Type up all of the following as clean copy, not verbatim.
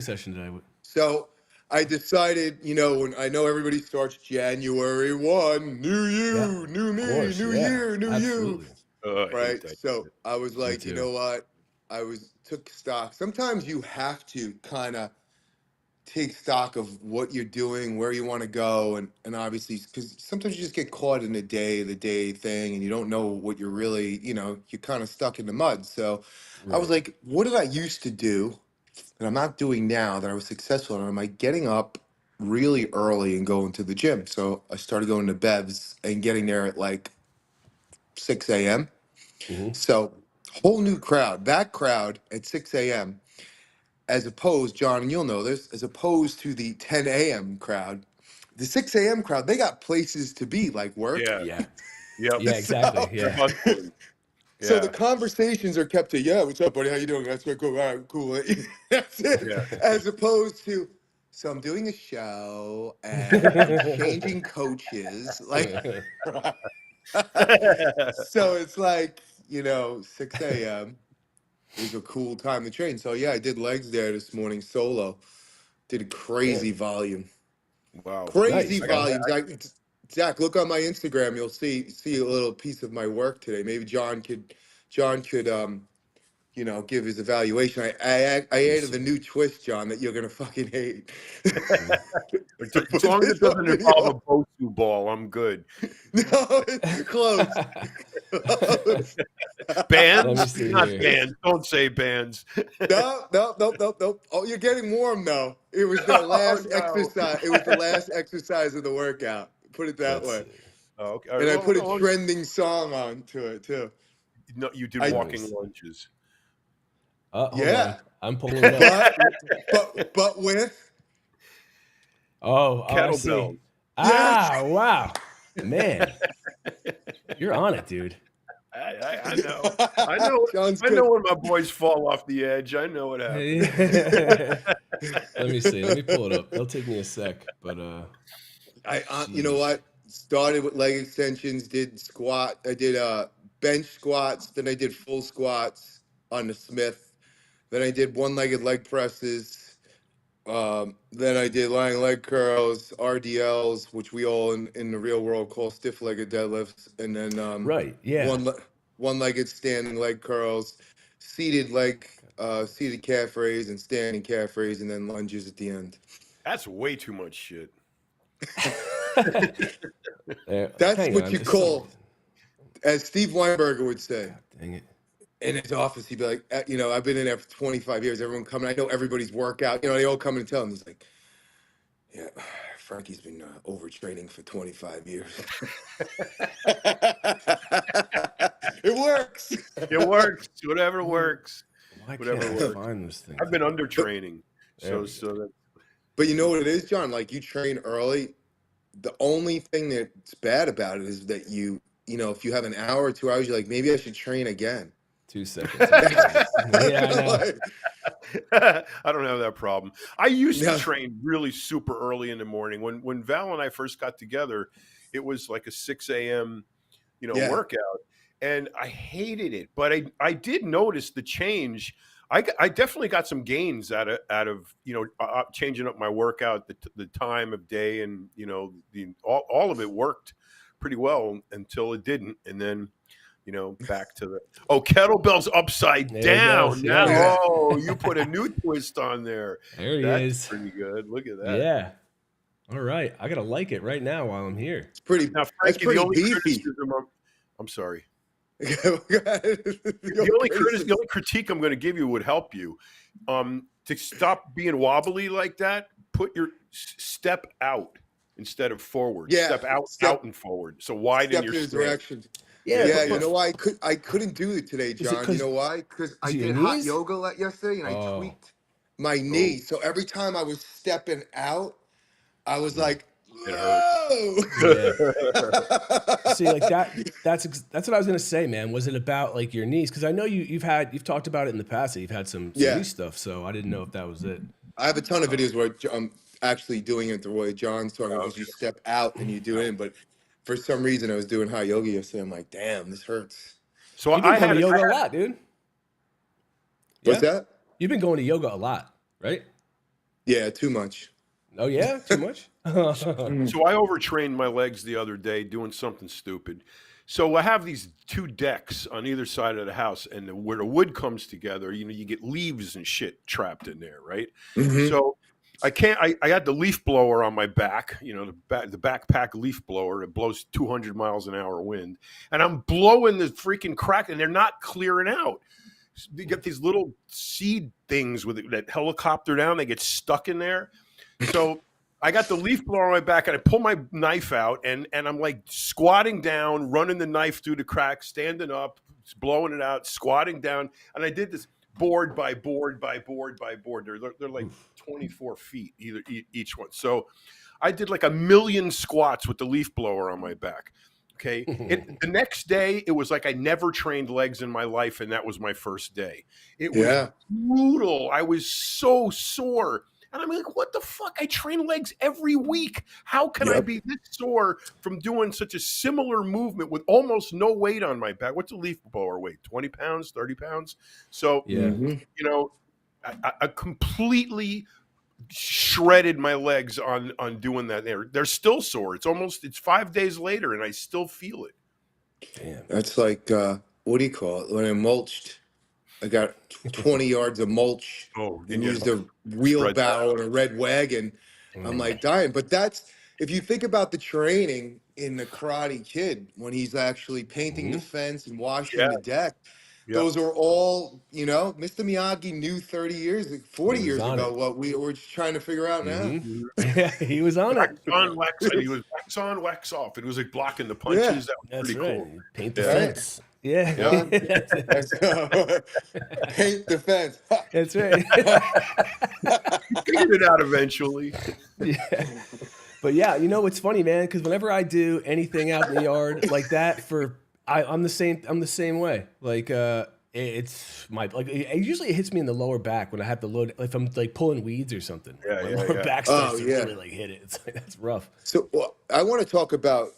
session today? So I decided, when I know everybody starts January 1, new Yeah, you, new of me, course. new Yeah, year, new you, absolutely. I hate right? that So shit. I was Me like, you too. know what? Took stock. Sometimes you have to kind of take stock of what you're doing, where you want to go, and obviously, because sometimes you just get caught in the day thing, and you don't know what you're really, you're kind of stuck in the mud. So I was Right. like, what did I used to do that I'm not doing now that I was successful in? Am I getting up really early and going to the gym? So I started going to Bev's and getting there at like 6 a.m. Hmm. So whole new crowd, that crowd at 6 a.m. as opposed, John, and you'll know this, as opposed to the 10 a.m. crowd. The 6 a.m. crowd, they got places to be, like work. Yeah. Yeah. Yep. Yeah. Exactly. So, They're Yeah. hustling. so the Yeah. conversations are kept to, yeah, what's up, buddy? How you doing? That's cool. All right, cool. That's it. Yeah. As opposed to, so I'm doing a show and I'm changing coaches. Like, so it's like, 6 a.m. is a cool time to train. So yeah, I did legs there this morning solo. Did a Damn. crazy volume. Wow. Crazy Nice, man. volumes. Zach, look on my Instagram. You'll see a little piece of my work today. Maybe John could give his evaluation. I Let me added a see. new twist, John, that you're gonna fucking hate. Mm. To As put long as this it on doesn't involve video. a Bosu ball, I'm good. No, it's close. Close. Let me Bands? see Not here. bands. Don't say bands. No, no, no, no, no. Oh, you're getting warm though. It was the Oh last no. exercise. It was the last exercise of the workout. Put it that Let's way. see. Oh, okay. All right, And I well, put a as long as trending song on to it too. no, you did I walking Nice. lunges. Hold on. Yeah, I'm pulling it up. but with Oh, I see. Kettlebells. yes. Wow. Man, you're on it, dude. I know. I know. Sounds I know good. when my boys fall off the edge. I know what happens. Let me see. Let me pull it up. It'll take me a sec, but You know jeez. what? Started with leg extensions. Did squat. I did bench squats. Then I did full squats on the Smith. Then I did one-legged leg presses. Then I did lying leg curls, RDLs, which we all in the real world call stiff-legged deadlifts, and then Right. Yeah. one le- one-legged standing leg curls, seated calf raise, and standing calf raise, and then lunges at the end. That's way too much shit. That's Hang what on. you It's some call, as Steve Weinberger would say. God dang it. In his office, he'd be like, I've been in there for 25 years. Everyone coming, I know everybody's workout. They all come and tell him. He's like, yeah, Frankie's been overtraining for 25 years. It works. It works. Whatever works. Why Whatever can't I works. find this thing? I've been undertraining. There we So go. that But you know what it is, John? Like, you train early. The only thing that's bad about it is that if you have an hour or 2 hours, you're like, maybe I should train again. 2 seconds. Yeah, I know. I don't have that problem. I used to No. train really super early in the morning. When Val and I first got together, it was like a 6 a.m. Yeah. workout, and I hated it. But I did notice the change. I definitely got some gains out of changing up my workout, the time of day, and all of it worked pretty well until it didn't, and then back to the kettlebells upside There it down. goes, Now, yeah. you put a new twist on there. There he That's is. pretty good. Look at that. Yeah. All right. I gotta like it right now while I'm here. It's pretty. Now, That's Frankie, pretty the only beefy. criticism I'm sorry. The The only critique I'm going to give you would help you. To stop being wobbly like that, put your step out instead of forward. Yeah, Step out and forward. So widen step your in stance. direction. Yeah. Yeah, but you know why I couldn't do it today, Is it John? You 'cause- know why? Because I is it your did hot knees? yoga yesterday and I Oh. tweaked my knee. So every time I was stepping out, I was like, It hurt. whoa. See, like that's what I was gonna say, man. Was it about like your knees? Because I know you've talked about it in the past that you've had some Yeah. knee stuff. So I didn't know if that was it. I have a ton of videos where I'm actually doing it the way John's talking about, because you step out and you do it in. But for some reason, I was doing hot yoga yesterday. I'm like, damn, this hurts. So You've been going to yoga a lot, dude. What's that? You've been going to yoga a lot, right? Yeah, too much. Oh yeah, too much. So I overtrained my legs the other day doing something stupid. So I have these 2 decks on either side of the house, and where the wood comes together, you get leaves and shit trapped in there, right? Hmm. So I can't. I had the leaf blower on my back, the backpack leaf blower. It blows 200 miles an hour wind, and I'm blowing the freaking crack, and they're not clearing out. You get these little seed things with it that helicopter down. They get stuck in there. So I got the leaf blower on my back, and I pull my knife out, and I'm like squatting down, running the knife through the crack, standing up, blowing it out, squatting down, and I did this board by board by board by board. They're like 24 feet each one. So I did like 1,000,000 squats with the leaf blower on my back. Okay. The next day, it was like I never trained legs in my life, and that was my first day. It was brutal. I was so sore. And I'm like, what the fuck? I train legs every week. How can I be this sore from doing such a similar movement with almost no weight on my back? What's a leaf blower weight? 20 pounds, 30 pounds? So, I completely shredded my legs on doing that. They're still sore. It's 5 days later, and I still feel it. Damn. That's like, what do you call it? When I mulched, I got 20 yards of mulch and used a wheelbarrow and a red wagon. I'm like dying. But that's, if you think about the training in the Karate Kid, when he's actually painting the fence and washing the deck, those are all, Mr. Miyagi knew 40 years ago what we were just trying to figure out now. Yeah, he was on it. He was wax on, wax off. It was like blocking the punches. Yeah, that was that's pretty right. cool. Paint the fence. Yeah. Paint the fence. That's right. Figured it out eventually. Yeah. But yeah, it's funny, man, because whenever I do anything out in the yard like that, I'm the same way. Like it's usually it hits me in the lower back when I have to load, if I'm like pulling weeds or something. My lower back starts to really like hit it. It's like, that's rough. So I want to talk about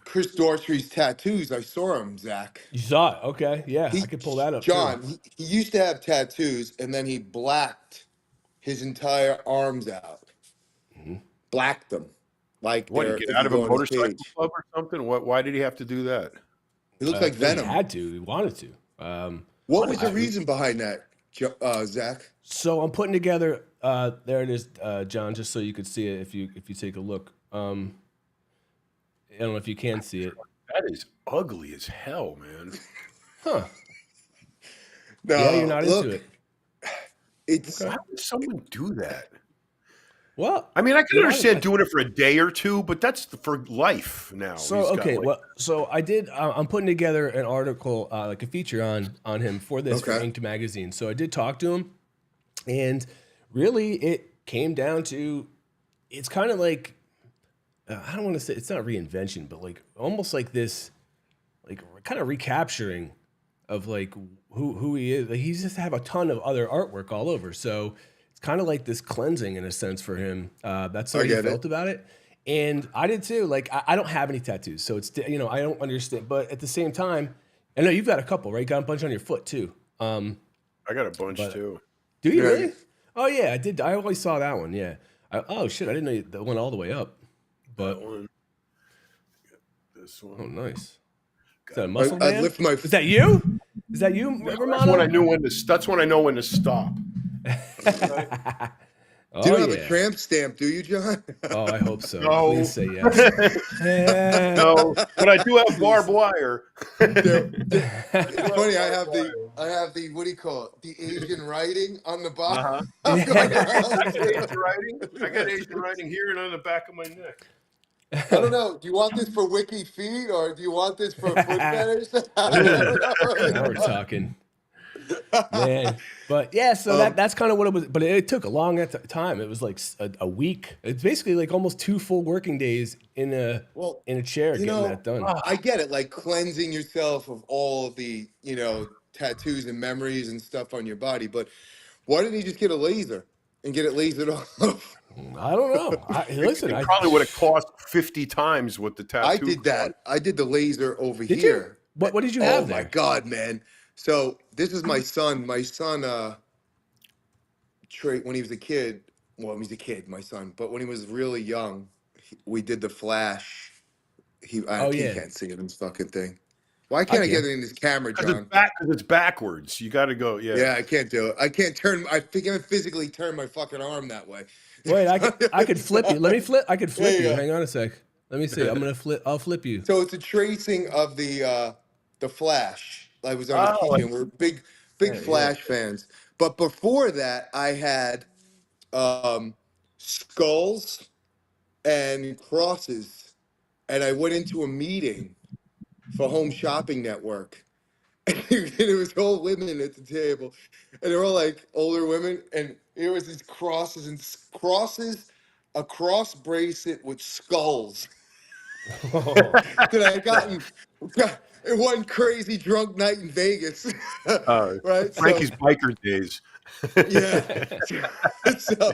Chris Daughtry's tattoos. I saw him, Zach. You saw it? Okay, yeah, I could pull that up. John, too. he used to have tattoos, and then he blacked his entire arms out. Blacked them, like What, they're to get out of a going to motorcycle cage. club or something? Why did he have to do that? He looks like Venom. He had to. He wanted to. What was the reason behind that, Zach? So I'm putting together. There it is, John. Just so you could see it, if you take a look. I don't know if you can see it. That is ugly as hell, man. Huh? No, Yeah, you're not into it. It's How would someone do that? Well, I mean, I can understand doing it for a day or two, but that's for life now. So so I did. I'm putting together an article, like a feature on him for this for Inked magazine. So I did talk to him, and really, it came down to, it's kind of like, I don't want to say it's not reinvention, but like almost like this, like kind of recapturing of like who he is. Like, he's just have a ton of other artwork all over. So it's kind of like this cleansing in a sense for him. That's how he felt about it. And I did too. Like, I don't have any tattoos, so it's, I don't understand. But at the same time, I know you've got a couple, right? You got a bunch on your foot too. I got a bunch too. Do you really? Oh yeah, I did. I always saw that one. Yeah. Oh shit, I didn't know that went all the way up. But that one. This one. Oh, nice. Is that a muscle man? I lift my. Is that you? Is that you, Romano? That's when I knew when to. That's when I know when to stop. Do you have a tramp stamp, do you, John? Oh, I hope so. No. Please say yes. No, but I do have barbed wire. It's funny. I have the what do you call it? The Asian writing on the bottom. I got Asian writing here and on the back of my neck. I don't know. Do you want this for wiki feed or do you want this for foot fetish? Now we're talking. Man, but yeah, so that's kind of what it was. But it took a long time. It was like a week. It's basically like almost 2 full working days in a chair getting that done. I get it, like cleansing yourself of all of the tattoos and memories and stuff on your body. But why didn't he just get a laser and get it lasered off? I don't know. Listen, it probably would have cost 50 times what the tattoo. I did that. I did the laser over here. You? What did you have? Oh my God, man! So this is my son. My son, when he was a kid, well, he's a kid, my son, but when he was really young, we did the Flash. He Oh he yeah, can't see it in this fucking thing. Why I can't I get can. it in this camera, Because John? it's backwards. You got to go. Yeah. Yeah, I can't do it. I can't turn. I think I physically turn my fucking arm that way. Wait, I could flip you. Let me flip. I could There flip you you. go. Hang on a sec. Let me see. I'm gonna flip. I'll flip you. So it's a tracing of the Flash. I was on a Oh, keychain. We're big Yeah. Flash fans. But before that, I had skulls and crosses, and I went into a meeting for Home Shopping Network. And it was all women at the table, and they're all like older women, and there was these crosses, a cross bracelet with skulls Oh, that I gotten in one crazy drunk night in Vegas. Right? So Frankie's biker days. yeah. so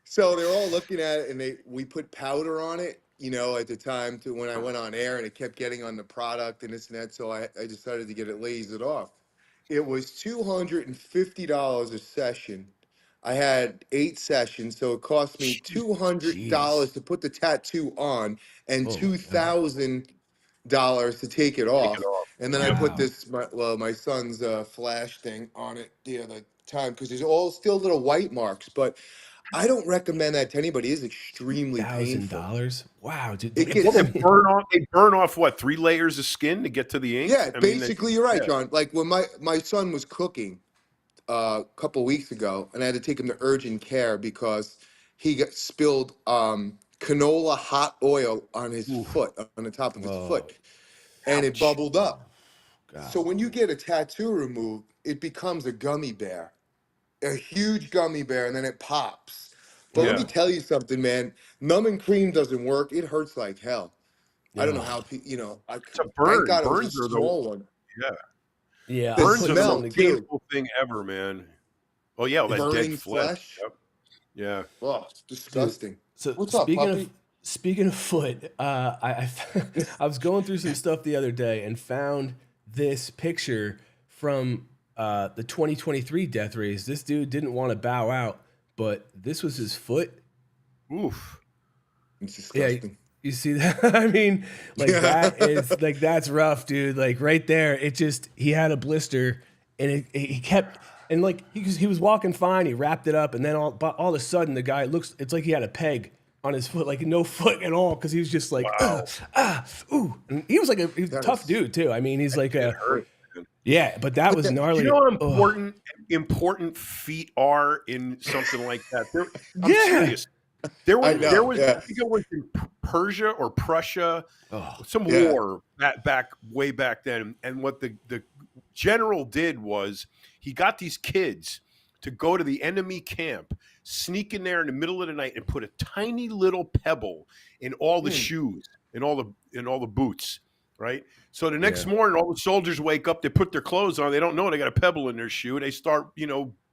so they're all looking at it, and we put powder on it, at the time to when I went on air, and it kept getting on the product and this and that. So I decided to get it lasered off. It was $250 a session. I had 8 sessions, so it cost me $200 jeez. to put the tattoo on and Oh my god. $2,000 to take it Take it off. off. And then I Yep. put Wow. my son's Flash thing on it the other time because there's all still little white marks, but I don't recommend that to anybody. It's extremely painful. $2,000. Wow, dude. It Well, gets, they I mean, burn off. They burn off what 3 layers of skin to get to the ink. yeah, I mean, basically you're right, yeah. John. Like when my son was cooking a couple weeks ago, and I had to take him to urgent care because he got spilled canola hot oil on his Oof. foot, on the top of his oh, foot, and it ouch. bubbled up. So when you Golly. get a tattoo removed, it becomes a gummy bear, a huge gummy bear, and then it pops. But let Yeah. me Oh, tell you something, man. Numbing cream doesn't work. It hurts like hell. I don't know oh. how It's a thank burn. God it was a Burns are the small one. yeah. Yeah, The I'm Burns putting are the smell most something together. too, painful thing ever, man. Oh yeah, all that dead burning flesh. flesh. Yep. Yeah. Oh, it's Dude, disgusting. so What's up, puppy? speaking of foot, I was going through some stuff the other day and found this picture from the 2023 death race. This dude didn't want to bow out, but this was his foot. Oof. It's Yeah, disgusting. you see that? I mean, like that is like that's rough, dude. Like right there, it just he had a blister, and he kept and like he was walking fine. He wrapped it up, and then all of a sudden the guy it's like he had a peg on his foot, like no foot at all, because he was just like Wow. ooh. And he was like he was a That tough is dude too. I mean, he's like It a hurt. Man. yeah, but that but was that, Do you gnarly. know how Oh, important feet are in something like that? I'm yeah. serious. There I was know, I think it was in Persia or Prussia, Oh, some yeah. war way back then. And what the general did was he got these kids to go to the enemy camp, sneak in there in the middle of the night, and put a tiny little pebble in all the Hmm. shoes, in all the boots. Right. So the next yeah. morning, all the soldiers wake up. They put their clothes on. They don't know they got a pebble in their shoe. They start,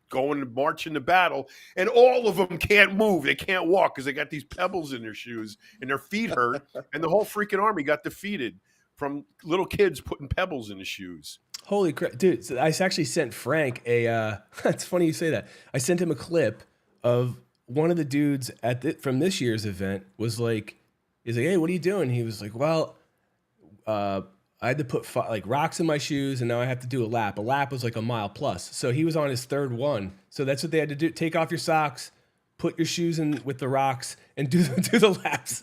going to march into battle, and all of them can't move. They can't walk because they got these pebbles in their shoes, and their feet hurt. And the whole freaking army got defeated from little kids putting pebbles in the shoes. Holy crap, dude! So I actually sent Frank a. It's funny you say that. I sent him a clip of one of the dudes from this year's event. He's like, "Hey, what are you doing?" He was like, "Well, I had to put like rocks in my shoes, and now I have to do a lap. A lap was like a mile plus. So he was on his third one. So that's what they had to do: take off your socks, put your shoes in with the rocks, and do the laps."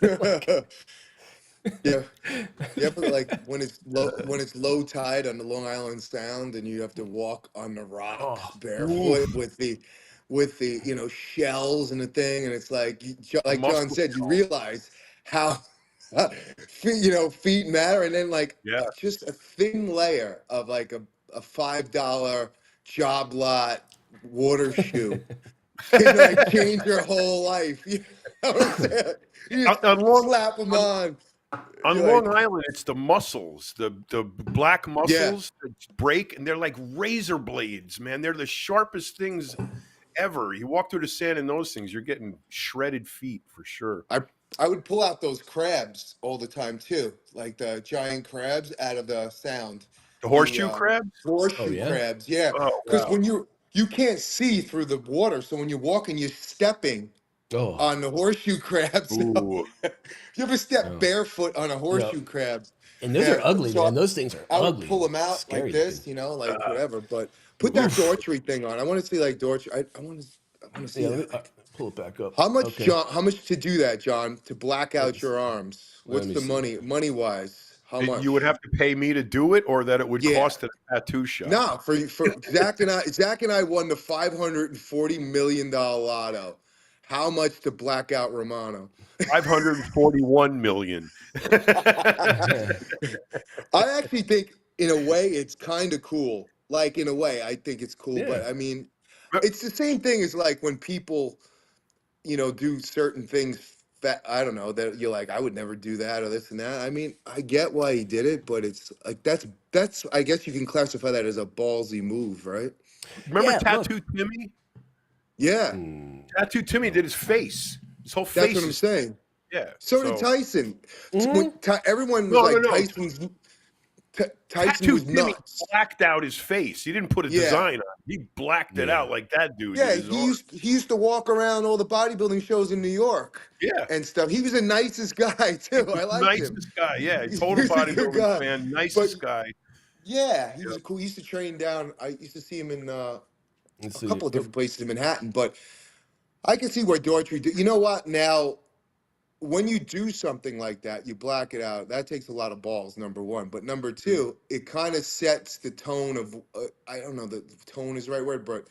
Yeah. Yeah, but like when it's low tide on the Long Island Sound, and you have to walk on the rocks Oh, barefoot Oof, with the shells and the thing, and it's like the like John muscle. said, you realize how feet matter, and then like Yeah. just a thin layer of like a $5 job lot water shoe can like change your whole life. You know what I'm saying? You On, just on Long slap them on. on You're Long like, Island, it's the muscles, the black yeah. muscles that break, and they're like razor blades, man. They're the sharpest things ever. You walk through the sand in those things, you're getting shredded feet for sure. I would pull out those crabs all the time too, like the giant crabs out of the Sound, The the horseshoe crabs? oh horseshoe yeah. crabs. Yeah, Oh because wow. when you can't see through the water, so when you're walking, you're stepping on the horseshoe crabs. Ooh. You ever step barefoot on a horseshoe crab? And those are ugly, So man. Those things are I would ugly. pull them out like Scary looking. this, like whatever. But put that Daughtry thing on. I want to see like Daughtry. I want to see Yeah, let me that. Like, pull it back up. how much, Okay. John? How much to do that, John? To black Let me out your arms? let What's me the see. money wise? How much? You would have to pay me to do it, or that it would Yeah. cost at a tattoo shop. No, for Zach and I. Zach and I won the $540 million lotto. How much to black out Romano? 541 million. I actually think, in a way, it's kind of cool. Like, in a way, I think it's cool. Yeah. But I mean, it's the same thing as like when people, do certain things that I don't know that you're like, I would never do that or this and that. I mean, I get why he did it, but it's like that's I guess you can classify that as a ballsy move, right? Remember Yeah, Tattoo Timmy? Yeah, Tattoo Timmy did his face. His whole that's face. what I'm saying. Yeah. So did Tyson. Everyone was No, like, no. Tyson Tattoo was Timmy nuts. blacked out his face. He didn't put a design on it. He blacked it out like that dude Yeah, did. he used to walk around all the bodybuilding shows in New York. Yeah. And stuff. He was the nicest guy too. I liked him. Nicest guy, yeah. He Total was a good bodybuilding guy. fan, nicest guy. Yeah, he was cool. He used to train down. I used to see him in a Let's see. couple of different places in Manhattan. But I can see where Daughtry did. You know what? Now, when you do something like that, you black it out. That takes a lot of balls, number one. But number two, it kind of sets the tone of, I don't know, the tone is the right word, but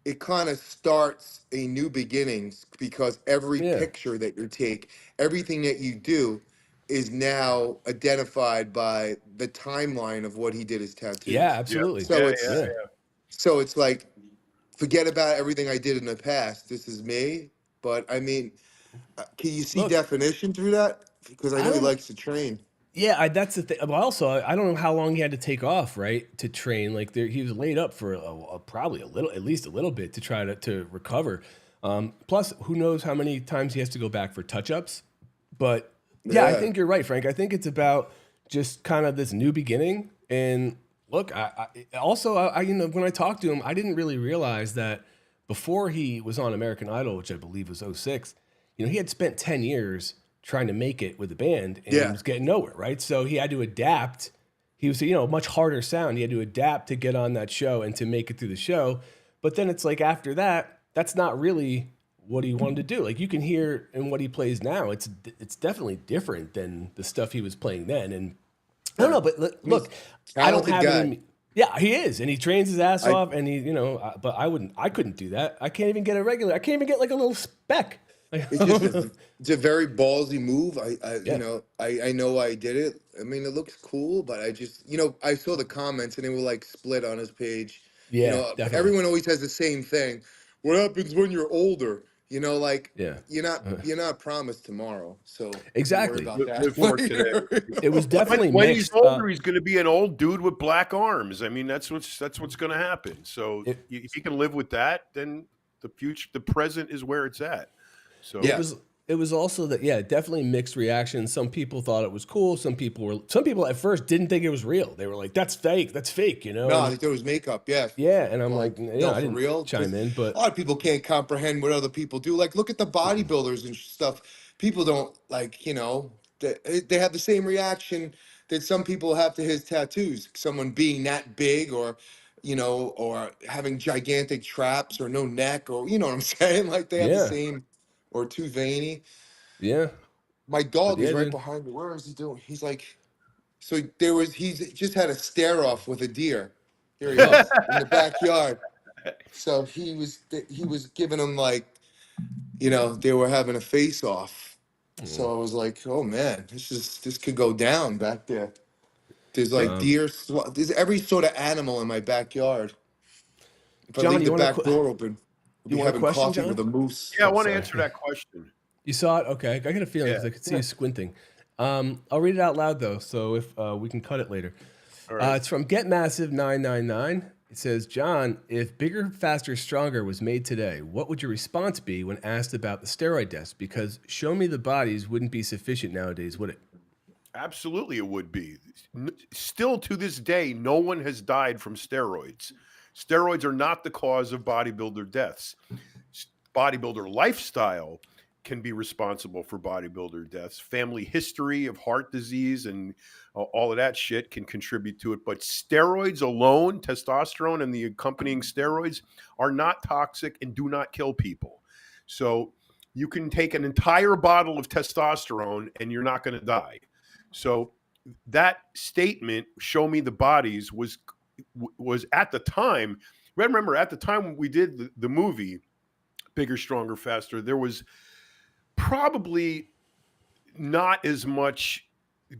it kind of starts a new beginnings because every picture that you take, everything that you do is now identified by the timeline of what he did as tattoos. Yeah, absolutely. So it's like, forget about everything I did in the past. This is me. But I mean, can you see definition through that? Because I know he likes to train. Yeah, that's the thing. But also, I don't know how long he had to take off, right, to train. Like he was laid up for probably at least a little bit to try to recover. Plus, who knows how many times he has to go back for touch-ups. But yeah, I think you're right, Frank. I think it's about just kind of this new beginning. And look, I when I talked to him, I didn't really realize that before he was on American Idol, which I believe was 2006, he had spent 10 years trying to make it with the band and was getting nowhere, right? So he had to adapt. He was, a much harder sound. He had to adapt to get on that show and to make it through the show. But then it's like after that, that's not really what he wanted to do. Like you can hear in what he plays now, it's definitely different than the stuff he was playing then. And I don't know, but look, I don't have any. Yeah, he is, and he trains his ass off, and he, but I couldn't do that. I can't even get I can't even get like a little speck. It's a very ballsy move. I know I did it. I mean, it looks cool, but I just, I saw the comments and they were like split on his page. Yeah, definitely. Everyone always has the same thing. What happens when you're older? You're not promised tomorry. So exactly. Live for today. It was definitely when mixed. He's older, he's going to be an old dude with black arms. I mean, that's what's going to happen. So if he can live with that, then the present is where it's at. So it was also that definitely mixed reactions. Some people thought it was cool. Some people at first didn't think it was real. They were like, "That's fake. That's fake." No, they thought it was makeup. Yeah. Yeah, and I'm like, no, I didn't real. chime in, but a lot of people can't comprehend what other people do. Like, look at the bodybuilders and stuff. People don't they have the same reaction that some people have to his tattoos. Someone being that big, or or having gigantic traps, or no neck, or you know what I'm saying? Like they have the same. Or too veiny. Yeah. My dog is right behind me. Where is he doing? He's like, he's just had a stare off with a deer. Here he is in the backyard. So he was giving him like, they were having a face off. So I was like, oh man, this could go down back there. There's like deer, there's every sort of animal in my backyard. If John, I leave the back door open, you want a question, coffee John? with a moose. Yeah, I want to answer that question. You saw it? Okay. I got a feeling because I could see you squinting. I'll read it out loud, though, so if we can cut it later. All right. It's from GetMassive999. It says, John, if Bigger, Faster, Stronger was made today, what would your response be when asked about the steroid deaths? Because show me the bodies wouldn't be sufficient nowadays, would it? Absolutely, it would be. Still to this day, no one has died from steroids. Steroids are not the cause of bodybuilder deaths. bodybuilder lifestyle can be responsible for bodybuilder deaths. Family history of heart disease and all of that shit can contribute to it. But steroids alone, testosterone and the accompanying steroids, are not toxic and do not kill people. So you can take an entire bottle of testosterone and you're not going to die. So that statement, "show me the bodies," was at the time. Remember, at the time when we did the movie Bigger, Stronger, Faster, there was probably not as much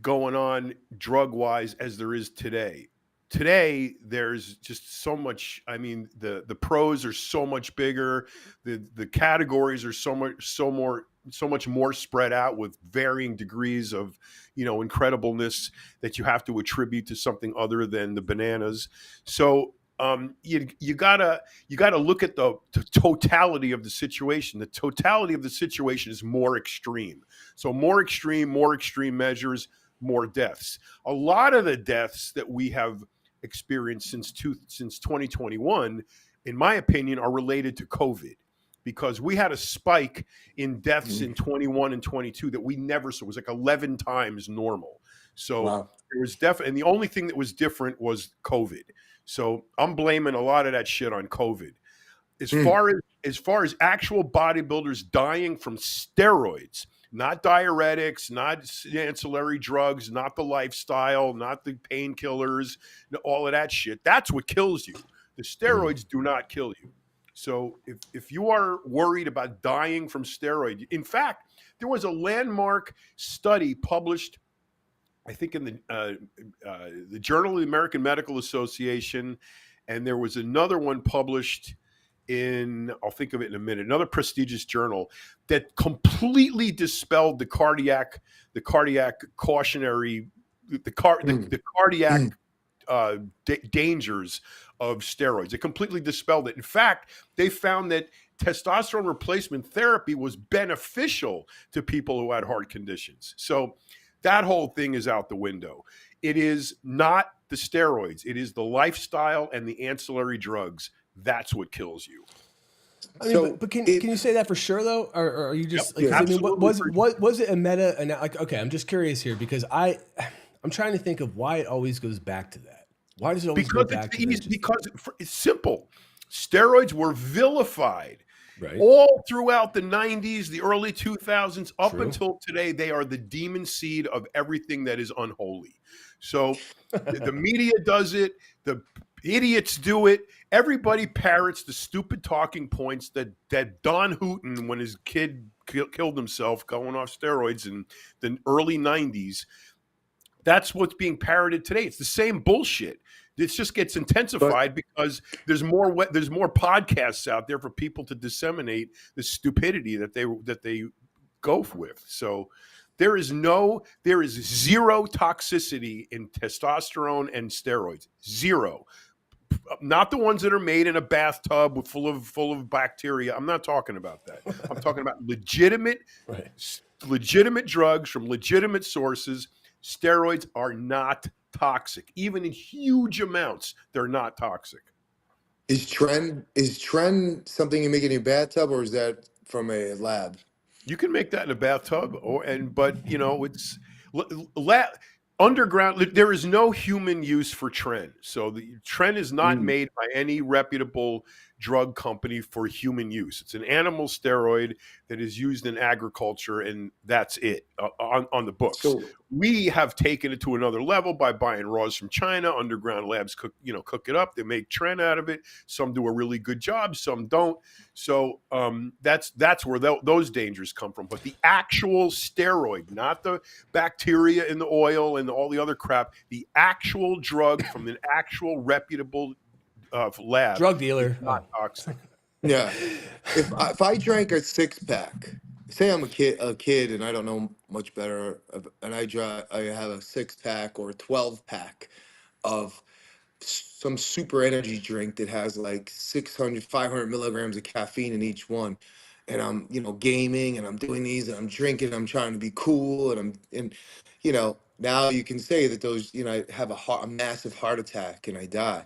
going on drug wise as there is today. Today, there's just so much. I mean, the pros are so much bigger. The categories are so much more spread out with varying degrees of, incredibleness that you have to attribute to something other than the bananas. So you gotta look at the totality of the situation. The totality of the situation is more extreme. So more extreme measures, more deaths. A lot of the deaths that we have experienced since 2021, in my opinion, are related to COVID, because we had a spike in deaths in 21 and 22 that we never saw. It was like 11 times normal. So It was definitely, and the only thing that was different was COVID. So I'm blaming a lot of that shit on COVID. As far as actual bodybuilders dying from steroids, not diuretics, not ancillary drugs, not the lifestyle, not the painkillers, all of that shit, that's what kills you. The steroids do not kill you. So if you are worried about dying from steroid, in fact, there was a landmark study published, I think, in the Journal of the American Medical Association, and there was another one published in, I'll think of it in a minute, another prestigious journal, that completely dispelled the cardiac cautionary, the cardiac dangers of steroids. It completely dispelled it. In fact, they found that testosterone replacement therapy was beneficial to people who had heart conditions. So that whole thing is out the window. It is not the steroids. It is the lifestyle and the ancillary drugs. That's what kills you. I mean, but can you say that for sure though, or are you just like? I mean, was it a meta? And like, okay, I'm just curious here because I'm trying to think of why it always goes back to that. Why does it always go back to that? Because it's simple. Steroids were vilified. Right. All throughout the 90s, the early 2000s, up until today, they are the demon seed of everything that is unholy. So the media does it. The idiots do it. Everybody parrots the stupid talking points that Don Hooten, when his kid killed himself going off steroids in the early 90s, that's what's being parroted today. It's the same bullshit. It just gets intensified because there's more podcasts out there for people to disseminate the stupidity that they go with. So there is zero toxicity in testosterone and steroids. Zero. Not the ones that are made in a bathtub full of bacteria. I'm not talking about that. I'm talking about legitimate drugs from legitimate sources. Steroids are not toxic. Even in huge amounts, they're not toxic. Is Tren something you make in your bathtub, or is that from a lab? You can make that in a bathtub, but it's underground. There is no human use for Tren. So the Tren is not made by any reputable drug company for human use. It's an animal steroid that is used in agriculture, and that's it on the books. So we have taken it to another level by buying raws from China. Underground labs cook it up. They make Tren out of it. Some do a really good job, some don't. So that's where those dangers come from. But the actual steroid, not the bacteria in the oil and all the other crap, the actual drug from an actual reputable lab, drug dealer, not toxic. Yeah. If I drank a 6-pack, say I'm a kid and I don't know much better, and I have a 6-pack or a 12-pack of some super energy drink that has like 600, 500 milligrams of caffeine in each one, and I'm gaming and I'm doing these and I'm drinking, I'm trying to be cool, and now you can say that those I have a massive heart attack and I die,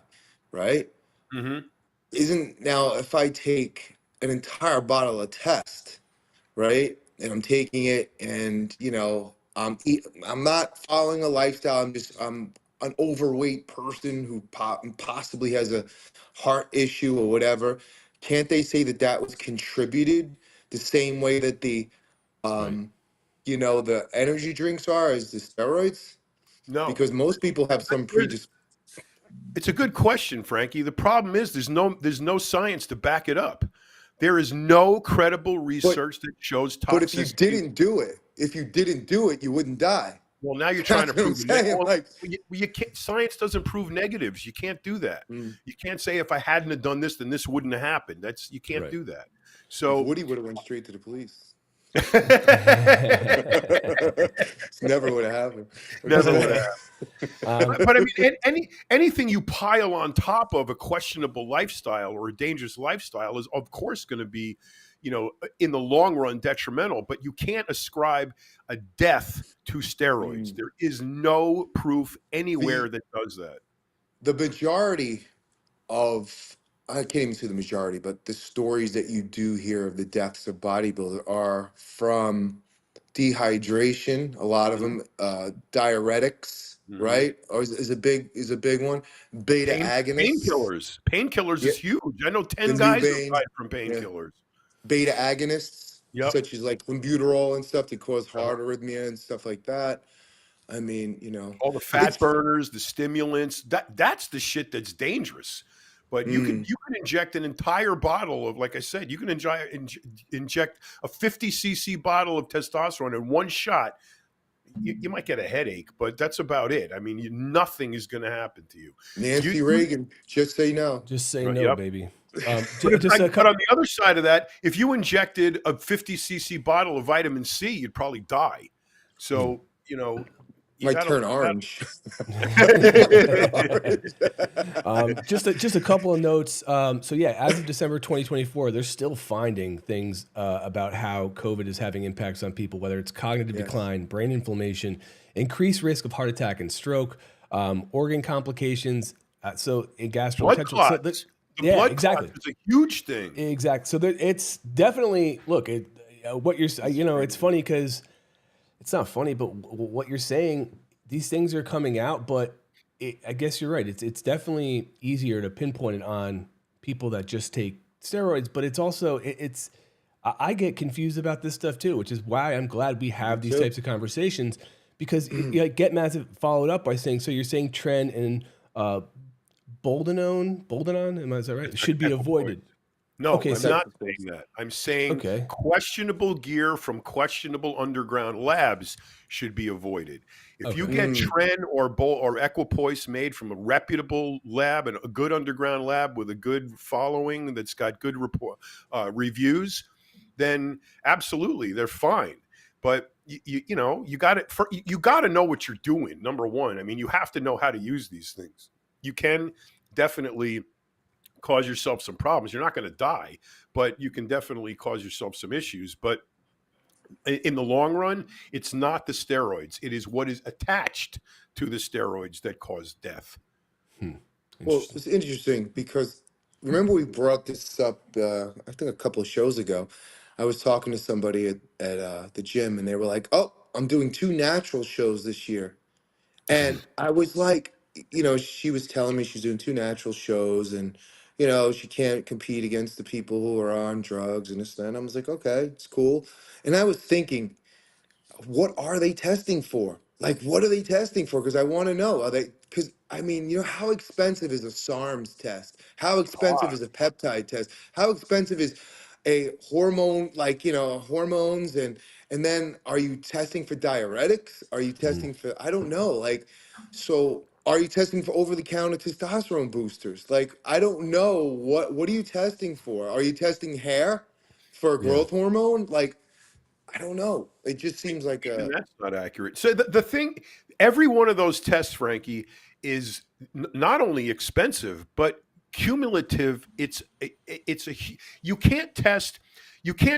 right? Mm-hmm. Now if I take an entire bottle of test, right? And I'm taking it, and I'm not following a lifestyle. I'm an overweight person who possibly has a heart issue or whatever. Can't they say that that was contributed the same way that the Right. the energy drinks are as the steroids? No, Because most people have some it's a good question, Frankie. The problem is there's no science to back it up. There is no credible but research that shows but if you toxicity. didn't do it, you wouldn't die. Well, now you're trying That's to what I'm prove it. saying. Well, Like, you can't. Science doesn't prove negatives. You can't do that. You can't say if I hadn't have done this, then this wouldn't have happened. You can't Right. do that. if So Woody would have went straight to the police. never It's never would have happened. would have happened. Um, But I mean, anything you pile on top of a questionable lifestyle or a dangerous lifestyle is, of course, going to be, in the long run detrimental. But you can't ascribe a death to steroids. There is no proof anywhere that does that. The majority of, I can't even say the majority, but the stories that you do hear of the deaths of bodybuilders are from dehydration. A lot of them, diuretics, Mhm. right? Or is a big one. Beta agonists. Painkillers Yeah, is huge. I know the 10 new guys have vein. died from Yeah. painkillers. Beta agonists, Yep. such as like clenbuterol and stuff that cause Uh-huh. heart arrhythmia and stuff like that. I mean, All the fat burners, the stimulants, that's the shit that's dangerous. But you can inject an entire bottle of, like I said, you can inject a 50 cc bottle of testosterone in one shot. You might get a headache, but that's about it. I mean, nothing is going to happen to you. Nancy Reagan, just say no. just say no, Yep. baby. But on the other side of that, if you injected a 50 cc bottle of vitamin C, you'd probably die. So, you Might gotta turn look orange. Just a couple of notes. So yeah, as of December 2024, they're still finding things about how COVID is having impacts on people, whether it's cognitive decline, brain inflammation, increased risk of heart attack and stroke, organ complications. So in blood gastrointestinal. clots. The blood exactly. clots is a huge thing. Exactly. So it's definitely what you're. It's funny because it's not funny, but what you're saying, these things are coming out, but I guess you're right. It's definitely easier to pinpoint it on people that just take steroids, but it's also I get confused about this stuff too, which is why I'm glad we have these types of conversations, because Get Massive followed up by saying, so you're saying tren and boldenone, is that right? Should be avoided. No, Okay, I'm not saying that. I'm saying questionable gear from questionable underground labs should be avoided. If you get tren or equipoise made from a reputable lab and a good underground lab with a good following that's got good reviews, then absolutely they're fine. But you got to know what you're doing. Number one, I mean, you have to know how to use these things. You can definitely cause yourself some problems. You're not going to die, but you can definitely cause yourself some issues. But in the long run, it's not the steroids. It is what is attached to the steroids that cause death. Well, it's interesting because remember we brought this up, I think a couple of shows ago. I was talking to somebody at the gym, and they were like, "Oh, I'm doing 2 natural shows this year." And I was like, she was telling me she's doing 2 natural shows, and she can't compete against the people who are on drugs and this and that. I was like, okay, it's cool. And I was thinking, what are they testing for? Like, what are they testing for? Because I want to know. Because I mean, how expensive is a SARMs test? How expensive is a peptide test? How expensive is a hormone, like, hormones? And then are you testing for diuretics? Are you testing for, I don't know. Like, so are you testing for over-the-counter testosterone boosters? Like, I don't know. What are you testing for? Are you testing hair for a growth hormone? Like, I don't know. It just seems like And that's not accurate. So the thing, every one of those tests, Frankie, is not only expensive but cumulative. You can't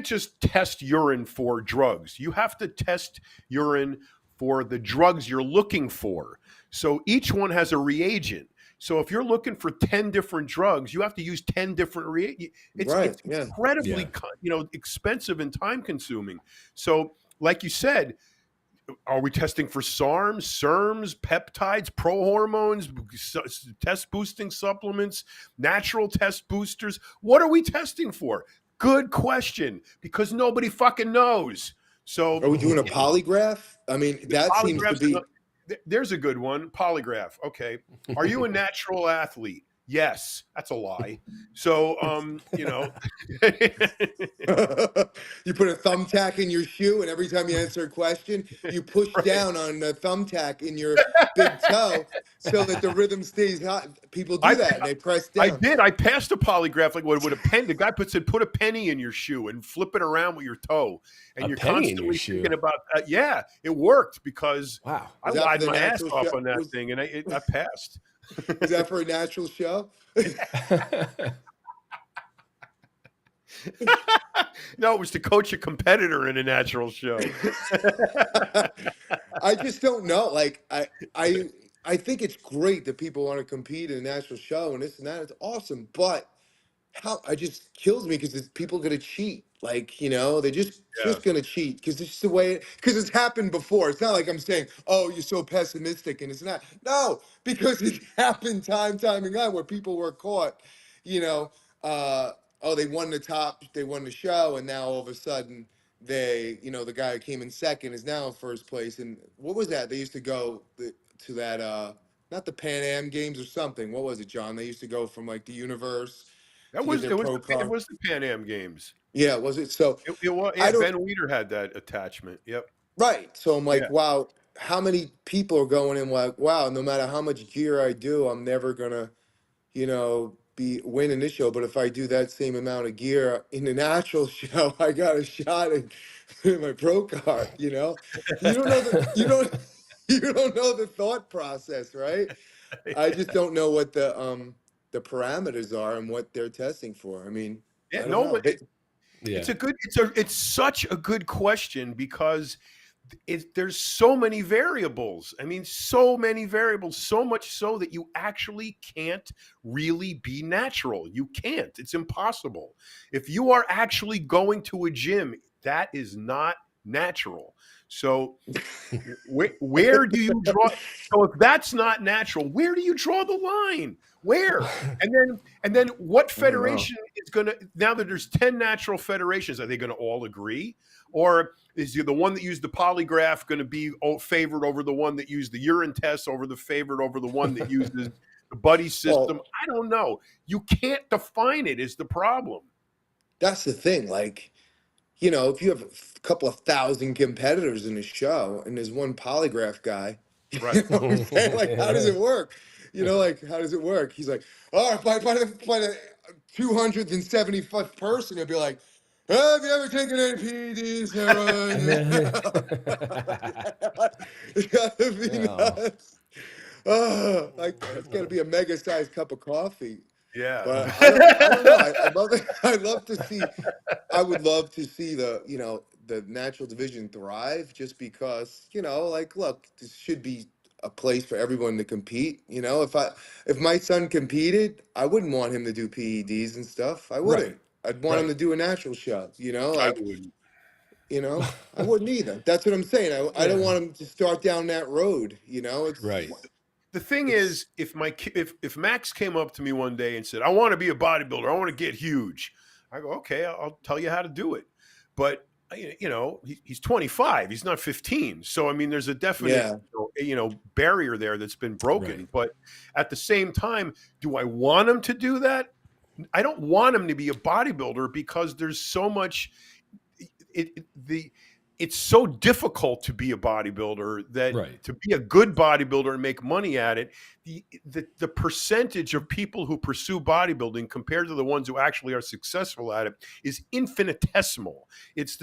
just test urine for drugs. You have to test urine for the drugs you're looking for. So each one has a reagent. So if you're looking for 10 different drugs, you have to use 10 different it's incredibly expensive and time consuming. So like you said, are we testing for SARMs, SERMs, peptides, prohormones, test boosting supplements, natural test boosters? What are we testing for? Good question, because nobody fucking knows. So are we doing a polygraph? I mean, that seems to be. There's a good one. Polygraph. Okay. Are you a natural athlete? Yes. That's a lie. So, you know. You put a thumbtack in your shoe, and every time you answer a question, you push down on the thumbtack in your big toe so that the rhythm stays hot. People do that, and they press down. I did. I passed a polygraph like with a pen. The guy said, put a penny in your shoe and flip it around with your toe. And you're constantly thinking about that. Yeah, it worked because I lied my ass off on that thing, and I passed. Is that for a natural show? No, it was to coach a competitor in a natural show. I just don't know. Like I think it's great that people want to compete in a natural show and this and that. It's awesome, but how it just kills me because people gonna cheat. Like, you know, they're just gonna cheat because it's just the way because it's happened before. It's not like I'm saying, oh, you're so pessimistic, and it's not. No, because it happened time again where people were caught, you know, oh, they won the show, and now all of a sudden the guy who came in second is now in first place. And what was that? They used to go to that not the Pan Am Games or something. What was it, John? They used to go from like the universe. It was the Pan Am Games. Yeah, was it? So it was. Yeah, Ben Weeder had that attachment. Yep. Right. So I'm like, wow, how many people are going in like, wow, no matter how much gear I do, I'm never gonna, be winning this show. But if I do that same amount of gear in the natural show, I got a shot at my pro card. You don't know you don't know the thought process, right? I just don't know what the parameters are and what they're testing for. I mean, it's such a good question because there's so many variables. I mean, so many variables, so much so that you actually can't really be natural. You can't. It's impossible. If you are actually going to a gym, that is not natural. So where do you draw? So if that's not natural, where do you draw the line? Where? And then what federation is going to, now that there's 10 natural federations, are they going to all agree? Or is the one that used the polygraph going to be favored over the one that used the urine test favored over the one that uses the buddy system? Well, I don't know. You can't define it is the problem. That's the thing. Like, if you have a couple of thousand competitors in a show and there's one polygraph guy, right? You know what I'm saying? Like, how does it work? How does it work? He's like, all right, by the 275th person, he'll be like, have you ever taken any PEDs? It's gotta be nuts. Oh, like it's gotta be a mega-sized cup of coffee. Yeah, but I don't know. I'd love to see. I would love to see the natural division thrive, just because look, this should be a place for everyone to compete. If my son competed, I wouldn't want him to do PEDs and stuff. I wouldn't. Right. I'd want him to do a natural show. I wouldn't. I wouldn't either. That's what I'm saying. I don't want him to start down that road. It's right. The thing is, if Max came up to me one day and said, I want to be a bodybuilder, I want to get huge, I go, okay, I'll tell you how to do it. But, he's 25, he's not 15. So, I mean, there's a definite, barrier there that's been broken. Right. But at the same time, do I want him to do that? I don't want him to be a bodybuilder because there's so much, it's so difficult to be a bodybuilder that to be a good bodybuilder and make money at it, the percentage of people who pursue bodybuilding compared to the ones who actually are successful at it is infinitesimal. It's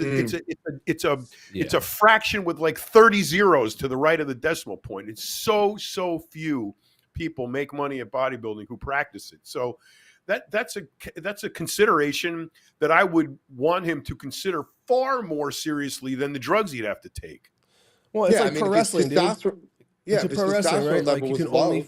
a fraction with like 30 zeros to the right of the decimal point. It's so few people make money at bodybuilding who practice it. So that's a consideration that I would want him to consider far more seriously than the drugs he'd have to take. Well, it's pro wrestling, dude. It's a pro wrestling, right? Like you can only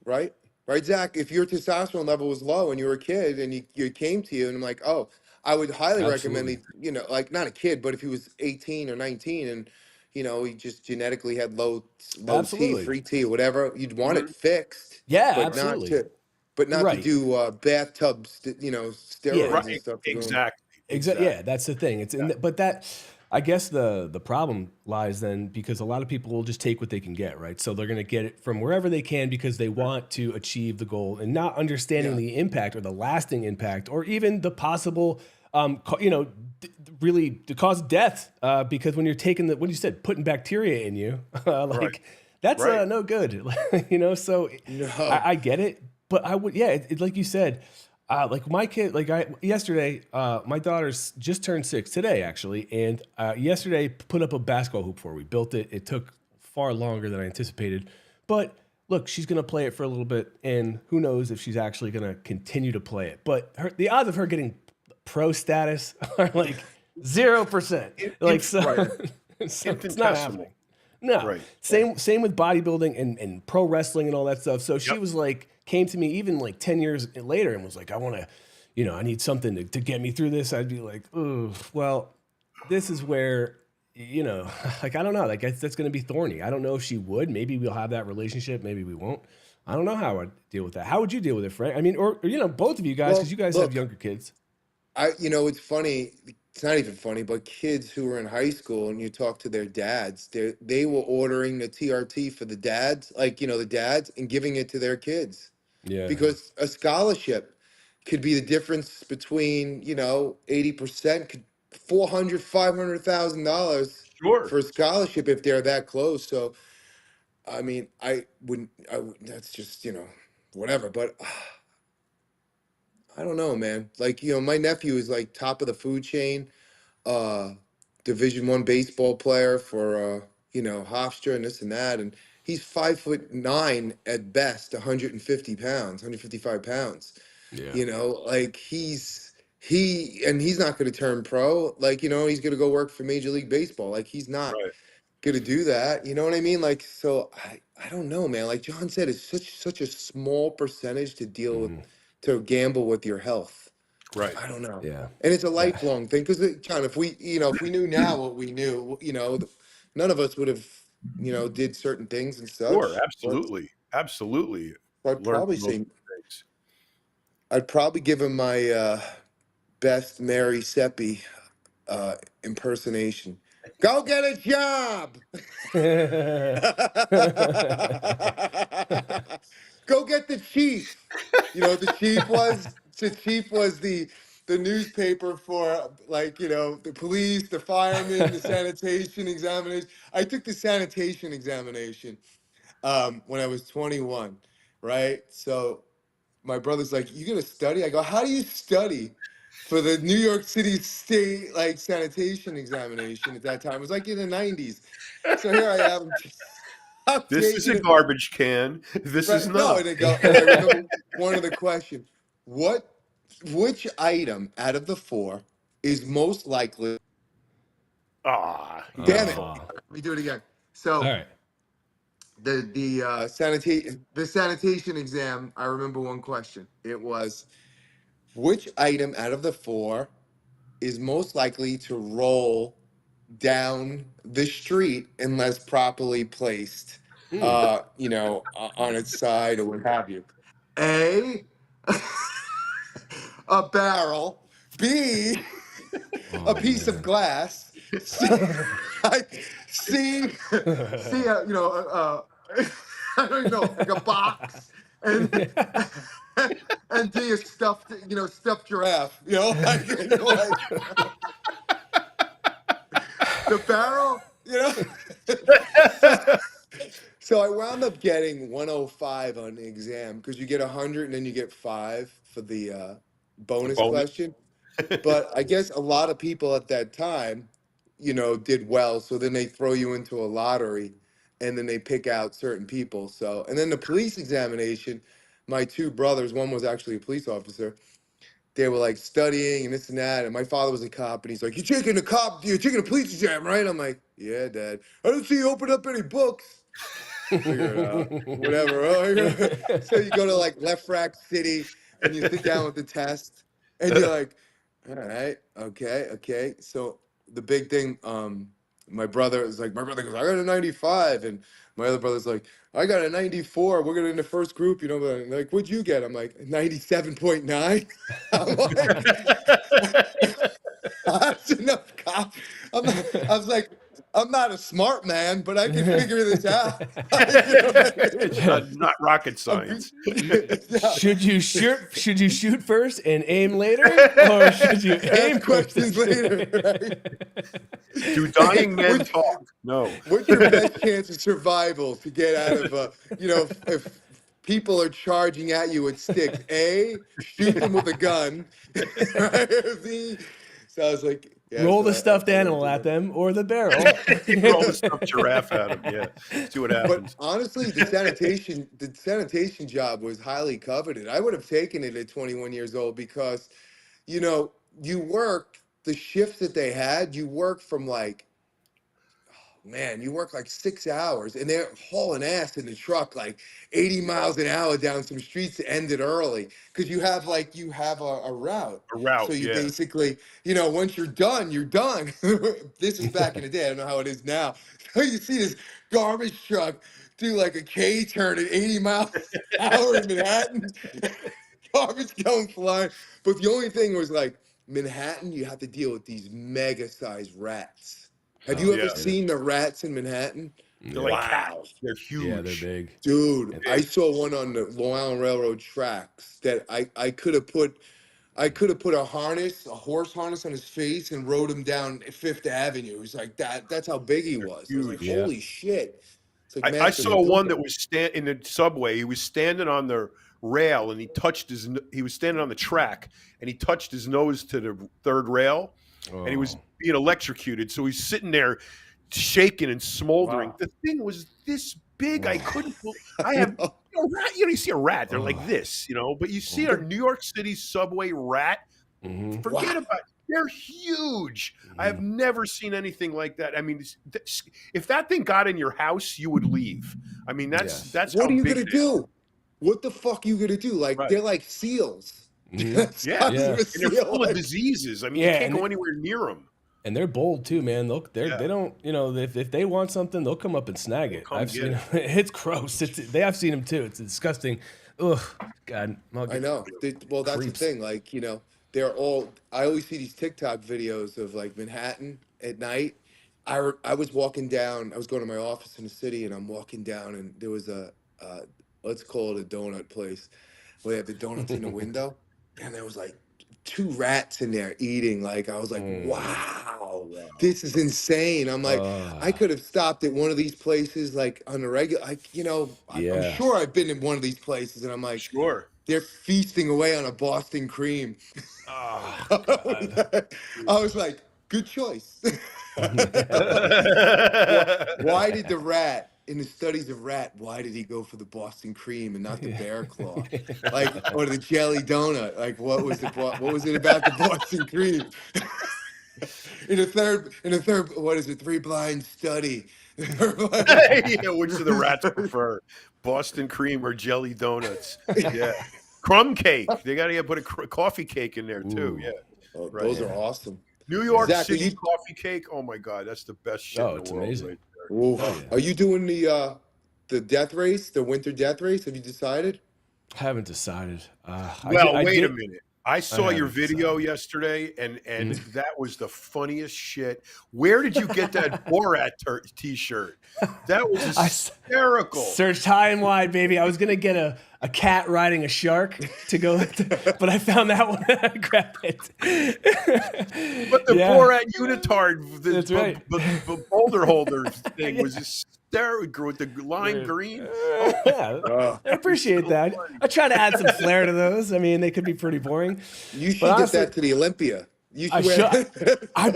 right? Right, Zach? If your testosterone level was low and you were a kid and you came to you and I'm like, oh, I would highly recommend Absolutely. like not a kid, but if he was 18 or 19 and he just genetically had low T, Absolutely. free T or whatever, you'd want it fixed, Yeah, but absolutely. not to Right. do bathtub, Yeah. steroids and Right. stuff to go in. Exactly. Yeah, that's the thing. But that, I guess the problem lies then because a lot of people will just take what they can get, right? So they're going to get it from wherever they can because they want to achieve the goal and not understanding Yeah. the impact or the lasting impact or even the possible, really to cause death. Because when you're taking what you said, putting bacteria in you, Right. that's Right. no good, So No. I get it, but I would, yeah, like you said. Like my kid, yesterday, my daughter's just turned 6 today, actually, and yesterday put up a basketball hoop for her. We built it. It took far longer than I anticipated, but look, she's gonna play it for a little bit, and who knows if she's actually gonna continue to play it. But the odds of her getting pro status are like 0%. Like so, Right. so it's not Infinitesimal. happening. No. Right. Same with bodybuilding and pro wrestling and all that stuff. So she Yep. was like, came to me even like 10 years later and was like, I want to, I need something to get me through this. I'd be like, oh, well, this is where, like, I don't know. Like, that's going to be thorny. I don't know if she would. Maybe we'll have that relationship. Maybe we won't. I don't know how I'd deal with that. How would you deal with it, Frank? I mean, or both of you guys, Well, because you guys look, have younger kids. it's funny. It's not even funny, but kids who were in high school and you talk to their dads, they were ordering the TRT for the dads, like, the dads, and giving it to their kids Yeah. because a scholarship could be the difference between, 80%, could $400,000, $500,000 Sure. for a scholarship if they're that close. So, I mean, that's just, whatever. But I don't know, man. Like, my nephew is like top of the food chain, uh, Division 1 baseball player for Hofstra and this and that, and he's 5'9" at best, 150 pounds, 155 pounds. Yeah. Like he's not going to turn pro. Like, he's going to go work for Major League Baseball. Like he's not Right. going to do that. You know what I mean? Like, so I don't know, man. Like John said, it's such a small percentage to deal with, to gamble with your health. Right. I don't know. Yeah. And it's a lifelong thing because, John, if we knew now what we knew, none of us would have, did certain things and Sure. such. But Absolutely. I'd Learn probably from those say, mistakes. I'd probably give him my best Mary Seppi impersonation. Go get a job. Go get the chief. The chief was the newspaper for, like, the police, the firemen, the sanitation examination. I took the sanitation examination when I was 21, right? So my brother's like, "You gonna study?" I go, "How do you study for the New York City State, like, sanitation examination?" At that time, it was like in the 90s. So here I am. I'm This is taking a it. garbage can. This is Right. No, not. and I remember one of the questions. Which item out of the four is most likely? Damn it. Let me do it again. So All right. the sanitation exam, I remember one question. It was, which item out of the four is most likely to roll down the street unless properly placed, on its side or what have you? A, a barrel. B, a piece of glass. C, C, I don't even know, like a box, and and D, a stuffed giraffe. Like the barrel. So I wound up getting 105 on the exam because you get 100 and then you get 5 for the bonus bonus. question. But I guess a lot of people at that time, did well. So then they throw you into a lottery and then they pick out certain people. So, and then the police examination, my two brothers, one was actually a police officer. They were like studying and this and that. And my father was a cop and he's like, you're taking a police exam, right? I'm like, yeah, Dad. I don't see you open up any books. figure it out, whatever. So you go to like Left Rack City and you sit down with the test and you're like, all right, okay. So the big thing, my brother goes, I got a 95, and my other brother's like, I got a 94. We're gonna in the first group, like, what'd you get? I'm like, 97.9. I'm like, that's enough cop. I was like, I'm not a smart man, but I can figure this out. It's not rocket science. Should you shoot first and aim later, or should you aim Ask questions first? later, right? Do dying men talk? No. What's your best chance of survival to get out of if people are charging at you with sticks? A, shoot them with a gun. Right? B, so I was like, yeah, Roll so the I stuffed learned animal to at do them or the barrel. Roll the stuffed giraffe at him. Yeah. See what But happens. honestly, the sanitation job was highly coveted. I would have taken it at 21 years old because, you work the shifts that they had. You work from like, man, you work like 6 hours and they're hauling ass in the truck like 80 miles an hour down some streets to end it early because you have a route. A route, So you yeah. basically, once you're done, you're done. This is back in the day. I don't know how it is now. So you see this garbage truck do like a K turn at 80 miles an hour in Manhattan. Garbage going flying. But the only thing was like Manhattan, you have to deal with these mega sized rats. Have you Oh, ever yeah. seen the rats in Manhattan? They're like cats. They're huge. Yeah, they're big. Dude, I saw one on the Long Island Railroad tracks that I could have put a horse harness on his face and rode him down Fifth Avenue. It was like that. That's how big he was. I was like, Huge. Yeah. holy shit. It's like I Master saw one Medusa. that was in the subway. He was standing on the rail and he was standing on the track and he touched his nose to the third rail and he was being electrocuted. So he's sitting there shaking and smoldering. Wow. The thing was this big. I couldn't. I have rat. You see a rat. They're like this, But you see a New York City subway rat. Forget about it. They're huge. I have never seen anything like that. I mean, if that thing got in your house, you would leave. I mean, that's What how are you big gonna do? What the fuck are you gonna do? Like they're like seals. That's Yeah. not even a And they're seal, full of like- diseases. I mean, you can't go anywhere near them. And they're bold too, man. They don't, if they want something, they'll come up and snag it. come get it. It's gross. I've seen them too. It's disgusting. Ugh, God. I know. Well, that's creeps. the thing. Like, they're all. I always see these TikTok videos of like Manhattan at night. I was walking down. I was going to my office in the city, and I'm walking down, and there was a let's call it a donut place, where they have the donuts in the window, and there was like 2 rats in there eating. Like I was like, wow, this is insane. I'm like, I could have stopped at one of these places like on the regular. Like I'm sure I've been in one of these places, and I'm like, Sure. they're feasting away on a Boston cream. Oh, I was like, good choice. Why did the rat, in the studies of rat, why did he go for the Boston cream and not the bear claw? Like, or the jelly donut? Like, what was it about the Boston cream? In the third, what is it? 3 blind study. Yeah, which do the rats prefer? Boston cream or jelly donuts? Yeah. Crumb cake. They got to put a coffee cake in there too. Ooh. Yeah. Oh, Right. those are awesome. New York Zach, City coffee cake. Oh my God, that's the best shit in the it's world. amazing. Right there. Oh, yeah. Are you doing the death race, the winter death race? Have you decided? Haven't decided. Well, wait a minute. I saw your haven't video yesterday, and that was the funniest shit. Where did you get that Borat T-shirt? That was hysterical. Searched high and wide, baby. I was gonna get a cat riding a shark to go, but I found that one. I grabbed it. But the Borat unitard, That's right. the boulder holder thing was hysterical with the lime green. I appreciate that. I try to add some flair to those. I mean, they could be pretty boring. You should But get honestly, that to the Olympia. You should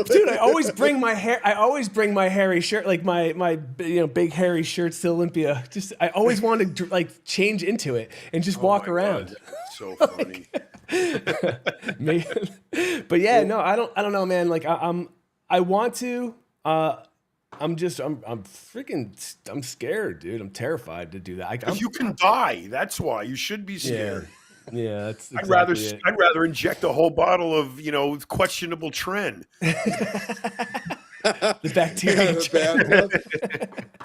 Dude, I always bring my hair. I always bring my hairy shirt, like my big hairy shirts to Olympia. I always want to like change into it and just walk around. God, that's so funny. But yeah, no, I don't know, man. Like I want to. I'm freaking, I'm scared, dude. I'm terrified to do that. Because you can die. That's why you should be scared. Yeah, that's exactly it. I'd rather inject a whole bottle of questionable trend. The bacteria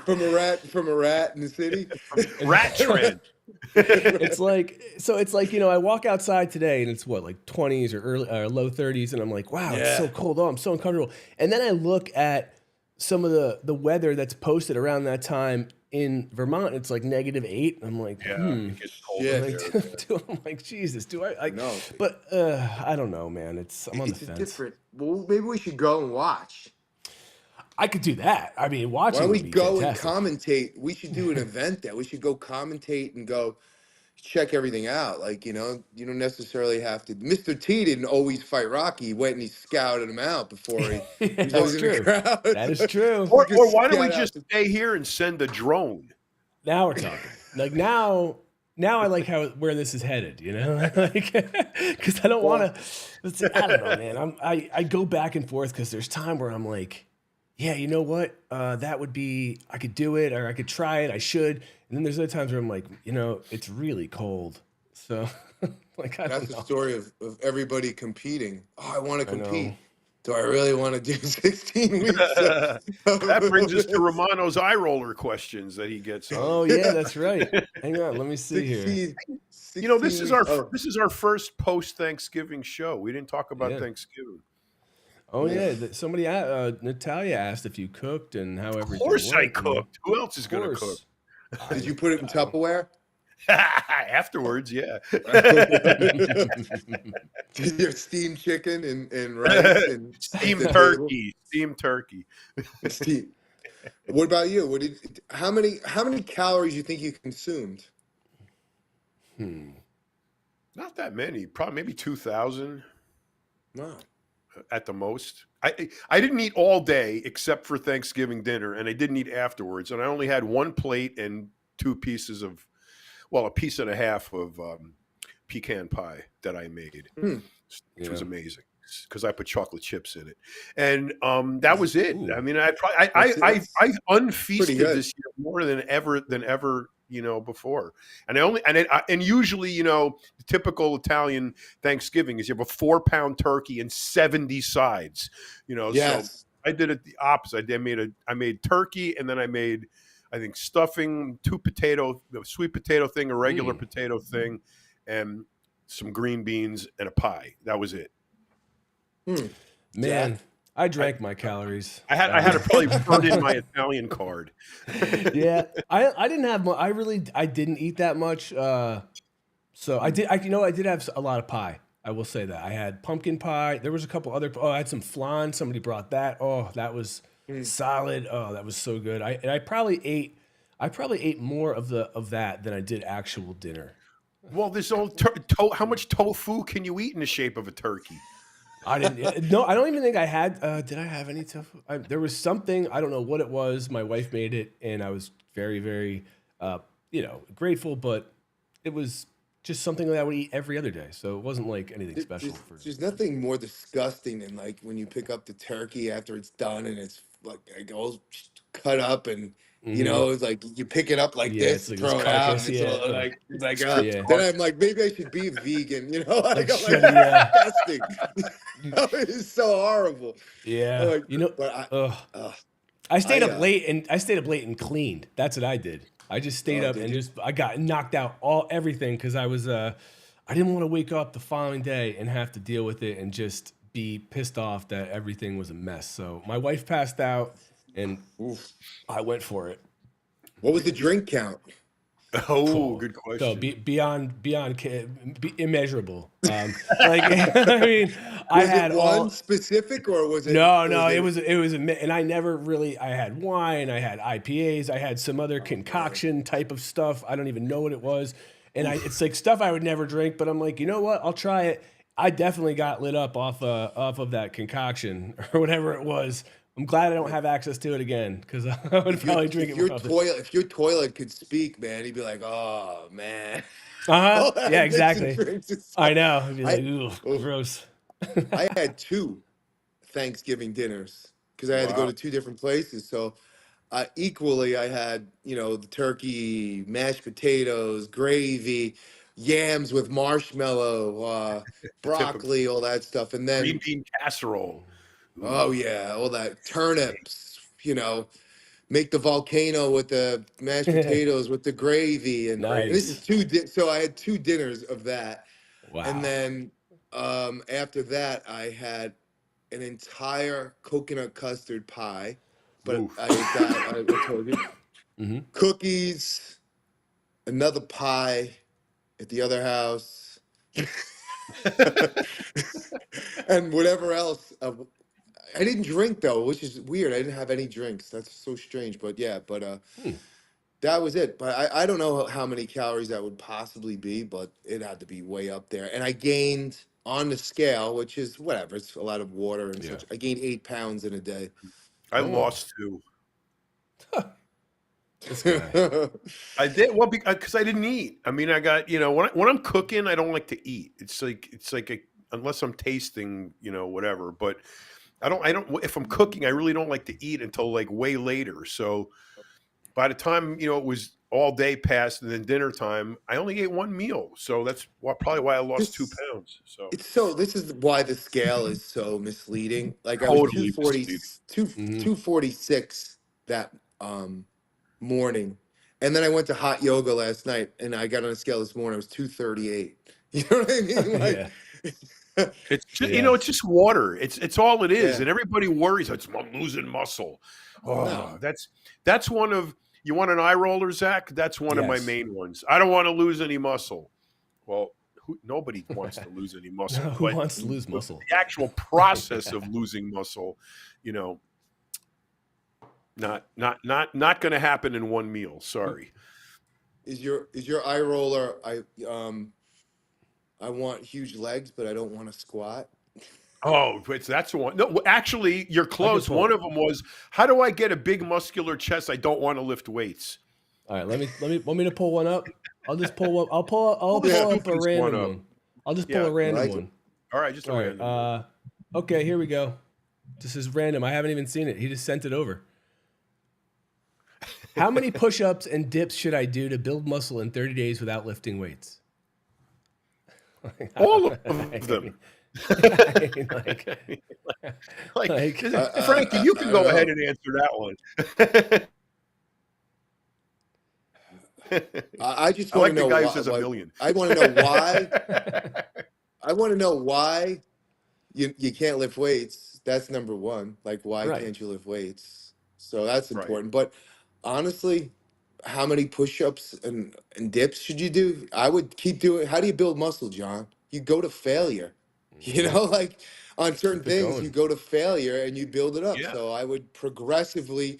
from a rat in the city. Rat trend. It's like I walk outside today and it's what, like 20s or low 30s, and I'm like, wow, it's so cold. Oh, I'm so uncomfortable. And then I look at some of the weather that's posted around that time in Vermont. It's like -8. I'm like, it gets cold. I'm like, Jesus, do I know? But I don't know, man. I'm on the fence. Different. Well, maybe we should go and watch. I could do that. I mean, watching. Why don't we go fantastic. and commentate? We should do an event there. We should go commentate and go check everything out. Like, you don't necessarily have to. Mr. T didn't always fight Rocky. He went and he scouted him out before he was in the crowd. That is true. Or why don't we just stay here and send a drone? Now we're talking. Like now I like where this is headed, because I don't want to. I don't know, man. I go back and forth because there's time where I'm like, yeah, you know what? That would be, I could do it, or I could try it. I should. And then there's other times where I'm like, it's really cold. So, like, I don't know. That's the story of everybody competing. Oh, I want to compete. Do I really want to do 16 weeks? That brings us to Romano's eye roller questions that he gets. Oh yeah, that's right. Hang on, let me see here. This is our first post Thanksgiving show. We didn't talk about Thanksgiving. Oh yeah, somebody Natalia asked if you cooked and how everything. Of course went. I cooked. Who else is going to cook? Did you put it in Tupperware? Afterwards, yeah. Your steamed chicken and rice and steamed turkey. What about you? How many calories you think you consumed? Not that many. Probably maybe 2,000. Wow. At the most. I didn't eat all day except for Thanksgiving dinner, and I didn't eat afterwards. And I only had one plate and 2 pieces of, a piece and a half of pecan pie that I made, which was amazing because I put chocolate chips in it, and that was it. Ooh. I mean, I unfeasted this year more than ever before. And usually, the typical Italian Thanksgiving is you have a 4-pound turkey and 70 sides, Yes. So I did it the opposite. I made turkey, and then I made, I think, stuffing, 2 potato, a sweet potato thing, a regular potato thing, and some green beans and a pie. That was it. Man, I drank my calories. I had to probably put in my Italian card. Yeah, I didn't have. I didn't eat that much. So I did. I did have a lot of pie. I will say that I had pumpkin pie. There was a couple other. Oh, I had some flan. Somebody brought that. Oh, that was solid. Oh, that was so good. I probably ate more of that than I did actual dinner. Well, this old how much tofu can you eat in the shape of a turkey? I didn't. No, I don't even think I had. Did I have any tofu? There was something. I don't know what it was. My wife made it, and I was very, very, grateful. But it was just something that I would eat every other day. So it wasn't like anything special. There's nothing more disgusting than like when you pick up the turkey after it's done and it's like all cut up and. It's like you pick it up like this, and throw it out. And then I'm like, maybe I should be vegan. Disgusting. It is so horrible. Yeah, I stayed up late and cleaned. That's what I did. I just stayed up and I got knocked out everything because I was I didn't want to wake up the following day and have to deal with it and just be pissed off that everything was a mess. So my wife passed out. And I went for it. What was the drink count? Oh, good question. So beyond immeasurable. I mean, I had one specific, or was it? No, it was and I never really. I had wine, I had IPAs, I had some other concoction type of stuff. I don't even know what it was, and it's like stuff I would never drink. But I'm like, you know what? I'll try it. I definitely got lit up off of that concoction or whatever it was. I'm glad I don't have access to it again because I would probably drink it. If your toilet could speak, man, he'd be like, "Oh man." Yeah, exactly. I know. He'd be like, "Ooh, gross." I had 2 Thanksgiving dinners. because I had to go Wow. to 2 different places. So equally, I had, the turkey, mashed potatoes, gravy, yams with marshmallow, The tip of broccoli, all that stuff. And green then, bean casserole. oh Ooh. yeah, all that turnips, make the volcano with the mashed potatoes with the gravy. And this is Nice. so I had 2 dinners of that. And Wow. then after that, I had an entire coconut custard pie, but Oof. I ate that. I told you. Hmm. Cookies, another pie at the other house, and whatever else. I didn't drink though, which is weird. I didn't have any drinks. That's so strange. But yeah, Hmm. that was it. But I don't know how many calories that would possibly be, but it had to be way up there. And I gained on the scale, which is whatever. It's a lot of water and Yeah. such. I gained 8 pounds in a day. I Oh, lost 2. this guy. I did well because I didn't eat. I mean, I got when I'm cooking, I don't like to eat. It's like unless I'm tasting, whatever. But I don't. If I'm cooking, I really don't like to eat until like way later. So by the time it was all day past and then dinner time, I only ate 1 meal. So that's probably why I lost two this pounds. So this is why the scale is so misleading. Like I was totally misleading. 246 that morning. And then I went to hot yoga last night and I got on a scale this morning. It was 238. You know what I mean? Yeah. It's just, Yeah. it's just water. It's all it is, Yeah. and everybody worries I'm losing muscle. Oh, No. that's one of you want an eye roller, Zach? That's one of my Yes. main ones. I don't want to lose any muscle. Well, nobody wants to lose any muscle, Who but wants to lose muscle? the actual process of losing muscle, not going to happen in 1 meal. Sorry. Is your eye roller I want huge legs, but I don't want to squat. Oh, that's the one. No, actually, you're close. pull One it. of them was, how do I get a big muscular chest? I don't want to lift weights. All right, want me to pull one up? I'll just pull one. I'll pull the up a stupidest random one up. one. I'll just pull Yeah, a random like it. one. All right, just a All random one. right. Okay, here we go. This is random. I haven't even seen it. He just sent it over. How many push-ups and dips should I do to build muscle in 30 days without lifting weights? All of them. Frankie, you can go ahead and answer that one. I just I want like to the know guy who why, says a million. I want to know why. I want to know why you can't lift weights. That's number one. Like, why Right. can't you lift weights? So that's Right. important. But honestly, how many push-ups and dips should you do? I would keep doing. How do you build muscle, John? You go to failure. Like on certain Keep it things, going. you go to failure and you build it up. Yeah. So I would progressively,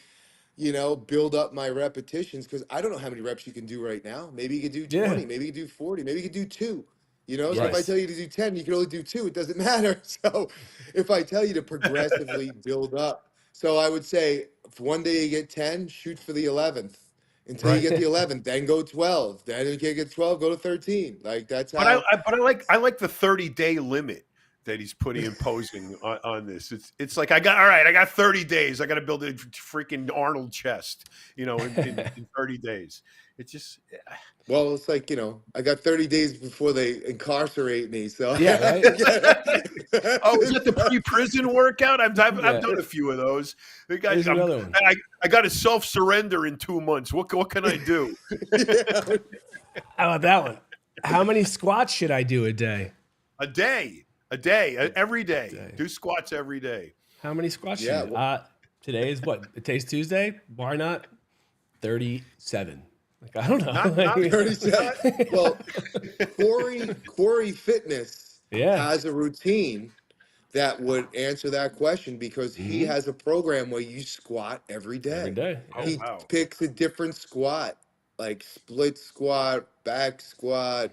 build up my repetitions because I don't know how many reps you can do right now. Maybe you could do 20, Yeah. maybe you could do 40, maybe you could do 2. So if I Yes. tell you to do 10, you can only do 2. It doesn't matter. So if I tell you to progressively build up, so I would say if one day you get 10, shoot for the 11th until you Right. get the 11th, then go 12. Then if you can't get 12, go to 13. Like that's But how. I like the 30-day limit that he's imposing on this. It's like I got 30 days. I got to build a freaking Arnold chest, in 30 days. It's just Well, it's like, I got 30 days before they incarcerate me. So Yeah, right? oh, is that the pre-prison workout? I've done a few of those. The guys, Here's another one. I got to self-surrender in 2 months. What can I do? Yeah. How about that one? How many squats should I do a day? A day, every day. Do squats every day. How many squats should Yeah, you do? Today is what? Today's Tuesday? Why not 37? Like, I don't know. Not 37. Well, Corey Fitness has a routine that would answer that question because he has a program where you squat every day. Every day. Oh, He wow. picks a different squat, like split squat, back squat,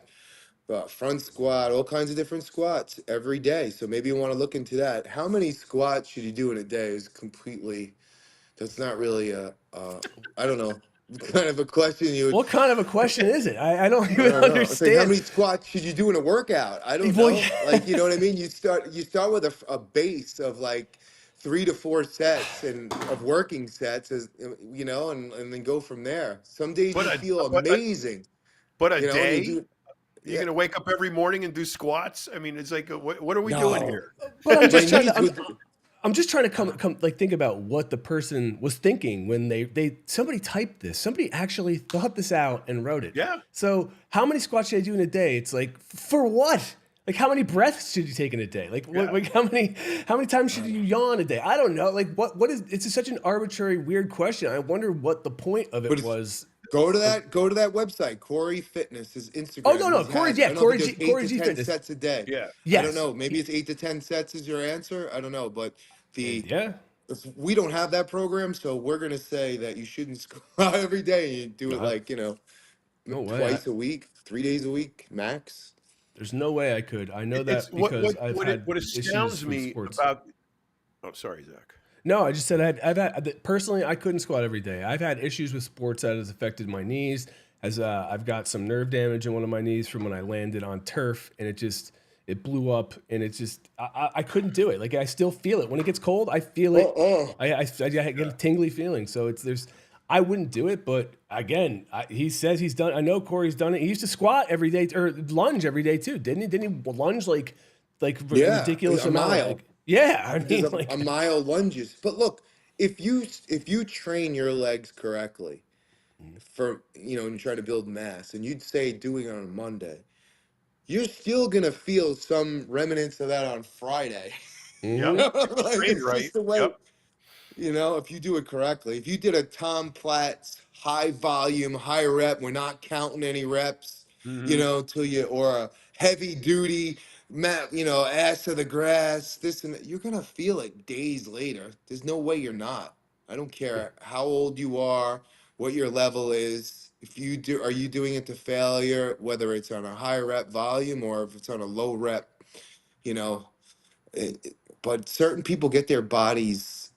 front squat, all kinds of different squats every day. So maybe you want to look into that. How many squats should you do in a day is that's not really I don't know, kind of a question you would. What kind of a question is it? I don't even I don't know. It's like, understand. how many squats should you do in a workout? I don't Well, know. yeah. Like, you know what I mean? You start with a base of like 3 to 4 sets of working sets, as you know, and then go from there. Some days But you a feel but a amazing, but a you know, and you day. do. You're Yeah, gonna wake up every morning and do squats. I mean, it's like, what are we doing no, here? But I'm my just trying to. knees would. I'm just trying to come like think about what the person was thinking when they somebody typed this. Somebody actually thought this out and wrote it. Yeah. So how many squats should I do in a day? It's like for what? Like how many breaths should you take in a day? Like what, Yeah. like how many times should you yawn a day? I don't know. Like what is it's such an arbitrary weird question. I wonder what the point of But it it's, was. go to that website, Corey Fitness, his Oh Instagram. no, He Corey, has, I yeah, don't know if he does 8 Corey to G 10 Fitness. sets a day. Yeah. I don't Yes. know. Maybe it's 8 to 10 sets is your answer. I don't know, but Yeah. we don't have that program, so we're gonna say that you shouldn't squat every day. You do it No, like, you know, no way. twice a week, 3 days a week max. There's no way I could. I know It's that because I've had what issues astounds with me sports. about. Oh, sorry, Zach. No, I just said I've had personally I couldn't squat every day. I've had issues with sports that has affected my knees. As I've got some nerve damage in one of my knees from when I landed on turf, and it blew up, and it just I couldn't do it. Like I still feel it when it gets cold. I feel it. I get a tingly feeling. So I wouldn't do it, but again, he says he's done. I know Corey's done it. He used to squat every day or lunge every day too, didn't he? Didn't he lunge like Yeah, ridiculous a amount? mile. Like, yeah, I There's mean, like a mile lunges. But look, if you train your legs correctly for, you know, and try to build mass, and you'd say doing it on Monday, you're still gonna feel some remnants of that on Friday. Yep. Like, Trained it's right. just the way, Yep. you know, if you do it correctly. If you did a Tom Platz high volume, high rep, we're not counting any reps, you Hmm. know, till you, or a heavy duty, you know, ass to the grass, this and that, you're gonna feel it days later. There's no way you're not. I don't care how old you are, what your level is. If you do, are you doing it to failure, whether it's on a high rep volume or if it's on a low rep, you know, but certain people get their bodies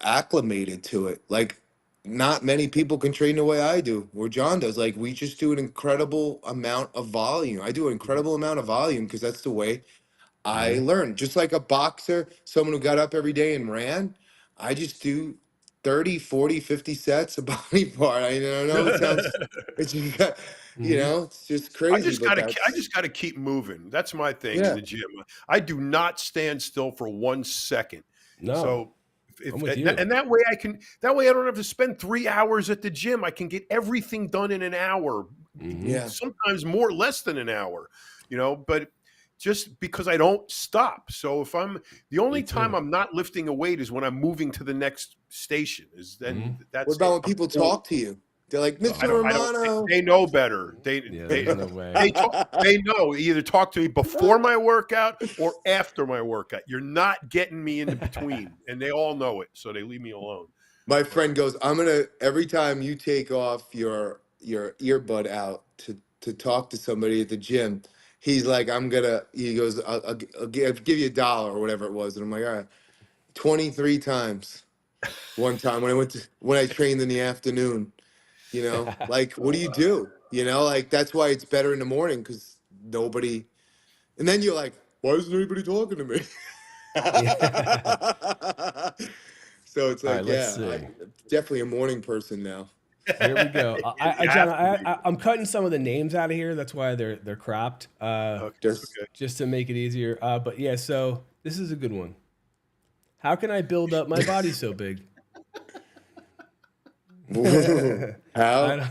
acclimated to it. Like, not many people can train the way I do, or John does. Like, we just do an incredible amount of volume. I do an incredible amount of volume because that's the way I learned. Just like a boxer, someone who got up every day and ran, I just do 30, 40, 50 sets of body part. I don't know, it sounds, it's, you know, it's just crazy, but I that's, just gotta keep moving. That's my thing in yeah. the gym. I do not stand still for 1 second. no, So if I'm with and you. that way I don't have to spend 3 hours at the gym. I can get everything done in an hour, Yeah. sometimes more less than an hour, you know, but just because I don't stop. So if the only Me too. time I'm not lifting a weight is when I'm moving to the next station. Is then that's What about it. when people I'm cool. talk to you? They're like, Oh, Mr. I don't. Romano. They know better. They Yeah, they there's no way. they know. Either talk to me before my workout or after my workout. You're not getting me in between, and they all know it, so they leave me alone. My friend goes, I'm gonna, every time you take off your earbud out to talk to somebody at the gym, he's like, he goes, I'll give you $1 or whatever it was. And I'm like, all right, 23 times. One time when I trained in the afternoon, you know, like, what do you do? You know, like, that's why it's better in the morning, because nobody, and then you're like, why isn't anybody talking to me? So it's All like, right, let's yeah, see. definitely a morning person now. Here we go. You John, have to be. I'm cutting some of the names out of here. That's why they're cropped, Okay, Just okay. just to make it easier. But yeah, so this is a good one. How can I build up my body so big? how?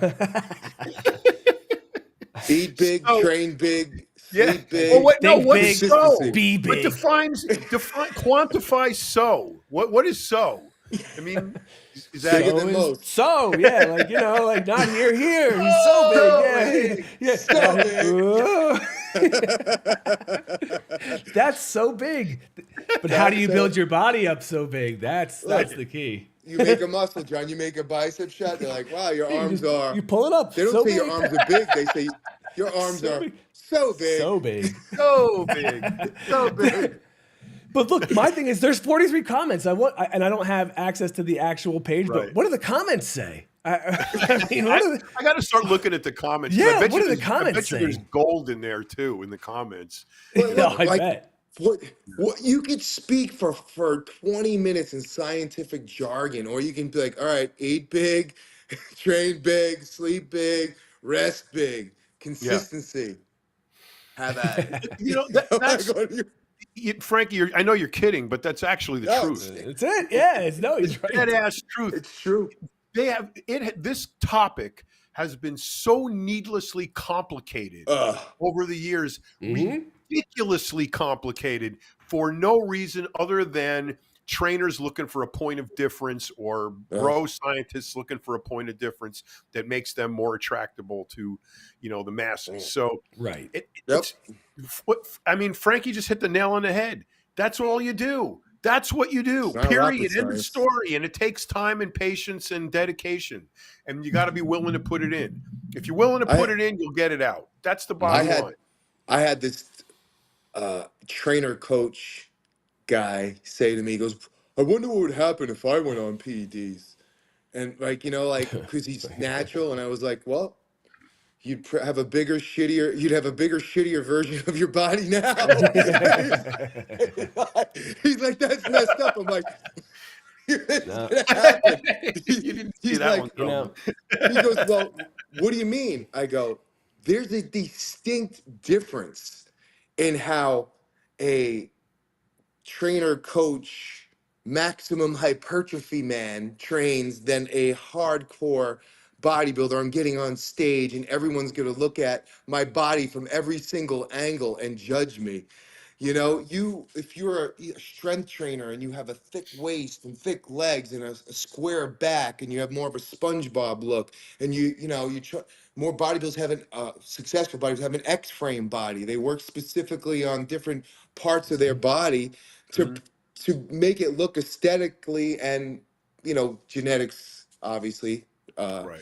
Eat big, So- train big, Yeah. sleep big. Well, what? No. Think What big, is so? be What big. quantify so? What is so? I mean, is that Bigger than is most. so, yeah, like, you know, like not here. He's so big, yeah, So yeah. That's so big. But how do you build your body up so big? That's the key. You make a muscle, John. You make a bicep shot. They're like, wow, your arms are. You pull it up. They don't so say your big. arms are big. They say your arms So are big. so big. So big. so big? So big. But look, my thing is, there's 43 comments. And I don't have access to the actual page. Right. But what do the comments say? I mean, what are the, I got to start looking at the comments. Yeah, I bet what you are the there's- comments I bet you there's saying? gold in there too in the comments. Well, no, look, I like, bet. what you could speak for 20 minutes in scientific jargon, or you can be like, all right, eat big, train big, sleep big, rest big, Yeah. consistency. Have at You know, it. Like, that's what do Frankie, I know you're kidding, but that's actually the no, truth. It's it. Yeah, it's no, It's he's right. dead ass truth. it's true. They have it. This topic has been so needlessly complicated Ugh. over the years, Mhm. ridiculously complicated for no reason other than trainers looking for a point of difference or bro scientists looking for a point of difference that makes them more attractable to, the masses. So Right. Yep. I mean, Frankie just hit the nail on the head. That's all you do. That's what you do. It's not rocket Period. End of science. story. And it takes time and patience and dedication. And you got to be willing to put it in. If you're willing to put it in, you'll get it out. That's the bottom line. I had this trainer coach guy say to me, he goes, I wonder what would happen if I went on PEDs. And because he's natural. And I was like, well, you'd have a bigger, shittier version of your body now. He's like, that's messed up. I'm like, it's No. gonna happen. You didn't see He's that like, one coming. he goes, well, what do you mean? I go, there's a distinct difference in how a trainer coach maximum hypertrophy man trains than a hardcore bodybuilder. I'm getting on stage and everyone's going to look at my body from every single angle and judge me. If you're a strength trainer and you have a thick waist and thick legs and a square back and you have more of a SpongeBob look, and more bodybuilders have successful bodybuilders have an X-frame body. They work specifically on different parts of their body to to make it look aesthetically, and genetics obviously Right.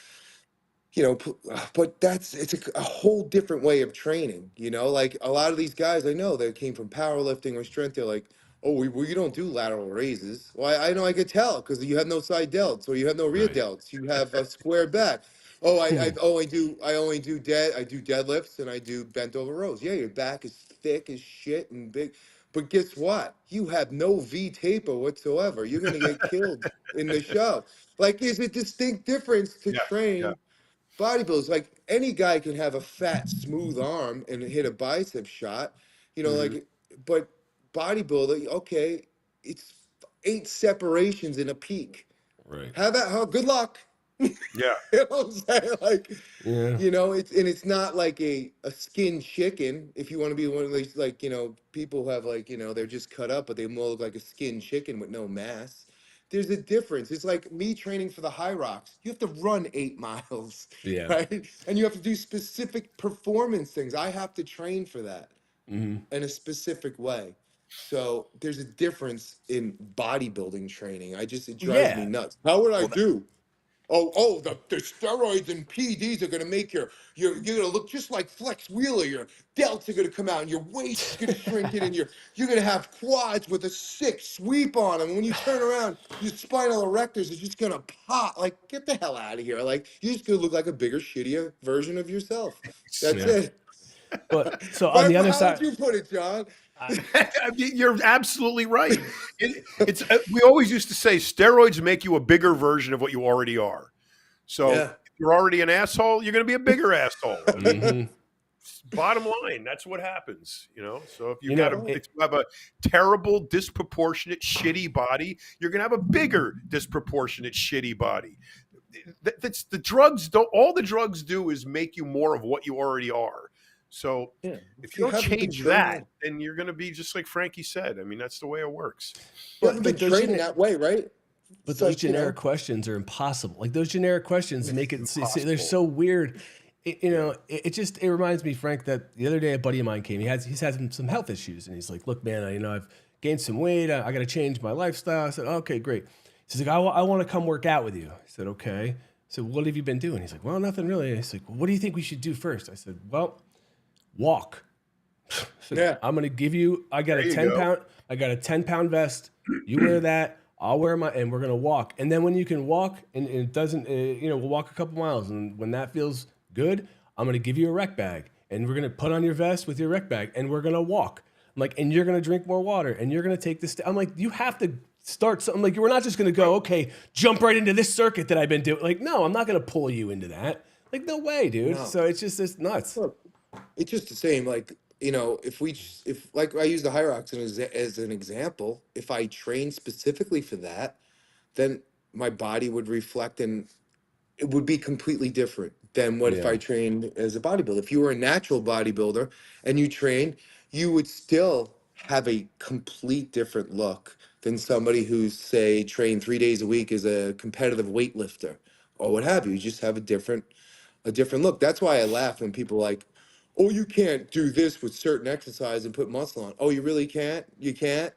but it's a whole different way of training. Like a lot of these guys I know that came from powerlifting or strength, they're like, oh, we don't do lateral raises. Well, I know, I could tell, because you have no side delts or you have no rear Right. delts, you have a square back. Oh, I only do deadlifts and I do bent over rows. Yeah, your back is thick as shit and big, but guess what? You have no V taper whatsoever. You're gonna get killed in the show. Like, there's a distinct difference to Yeah. train bodybuilders. Like, any guy can have a fat, smooth arm and hit a bicep shot, but bodybuilder, okay, it's 8 separations in a peak. Right. Good luck. Yeah. You know what I'm saying? Like, Yeah. it's not like a skin chicken. If you want to be one of these, people who have, they're just cut up, but they more look like a skin chicken with no mass. There's a difference. It's like me training for the High Rocks. You have to run 8 miles, Yeah. right? And you have to do specific performance things. I have to train for that in a specific way. So there's a difference in bodybuilding training. It drives me nuts. How would I do? The steroids and PEDs are gonna make you're gonna look just like Flex Wheeler. Your delts are gonna come out, and your waist is gonna shrink in, and you're gonna have quads with a sick sweep on them. And when you turn around, your spinal erectors are just gonna pop. Like, get the hell out of here! Like, you're just gonna look like a bigger, shittier version of yourself. That's it. But so on the other How side, would you put it, John? I mean, you're absolutely right. We always used to say steroids make you a bigger version of what you already are. So if you're already an asshole, you're going to be a bigger asshole. Bottom line, that's what happens. So if you have a terrible, disproportionate, shitty body, you're going to have a bigger, disproportionate, shitty body. That's the drugs. All the drugs do is make you more of what you already are. So if you don't change that, then you're going to be just like Frankie said. I mean, that's the way it works. You haven't been training that way, right? But those generic questions are impossible. Like, those generic questions make it, they're so weird. It reminds me, Frank, that the other day a buddy of mine came. He's had some health issues, and he's like, look, man, I've gained some weight. I got to change my lifestyle. I said, okay, great. He's like, I want to come work out with you. I said, okay. So what have you been doing? He's like, well, nothing really. He's like, well, what do you think we should do first? I said, well, walk. I'm going to give you, I got a 10-pound vest. You wear that. I'll wear and we're going to walk. And then when you can walk and it doesn't, we'll walk a couple miles. And when that feels good, I'm going to give you a rec bag, and we're going to put on your vest with your rec bag, and we're going to walk. I'm like, and you're gonna drink more water, and you're gonna take this. I'm like, you have to start something. Like, we're not just gonna go, okay, jump right into this circuit that I've been doing. Like, no, I'm not gonna pull you into that. Like, no way, dude. No. So it's nuts. Look, it's just the same. Like, if like I use the high rocks as an example, if I train specifically for that, then my body would reflect, and it would be completely different than what if Yeah. I trained as a bodybuilder. If you were a natural bodybuilder and you trained, you would still have a complete different look than somebody who's, say, trained 3 days a week as a competitive weightlifter or what have you. You just have a different look. That's why I laugh when people are like, oh, you can't do this with certain exercise and put muscle on. Oh, you really can't? You can't?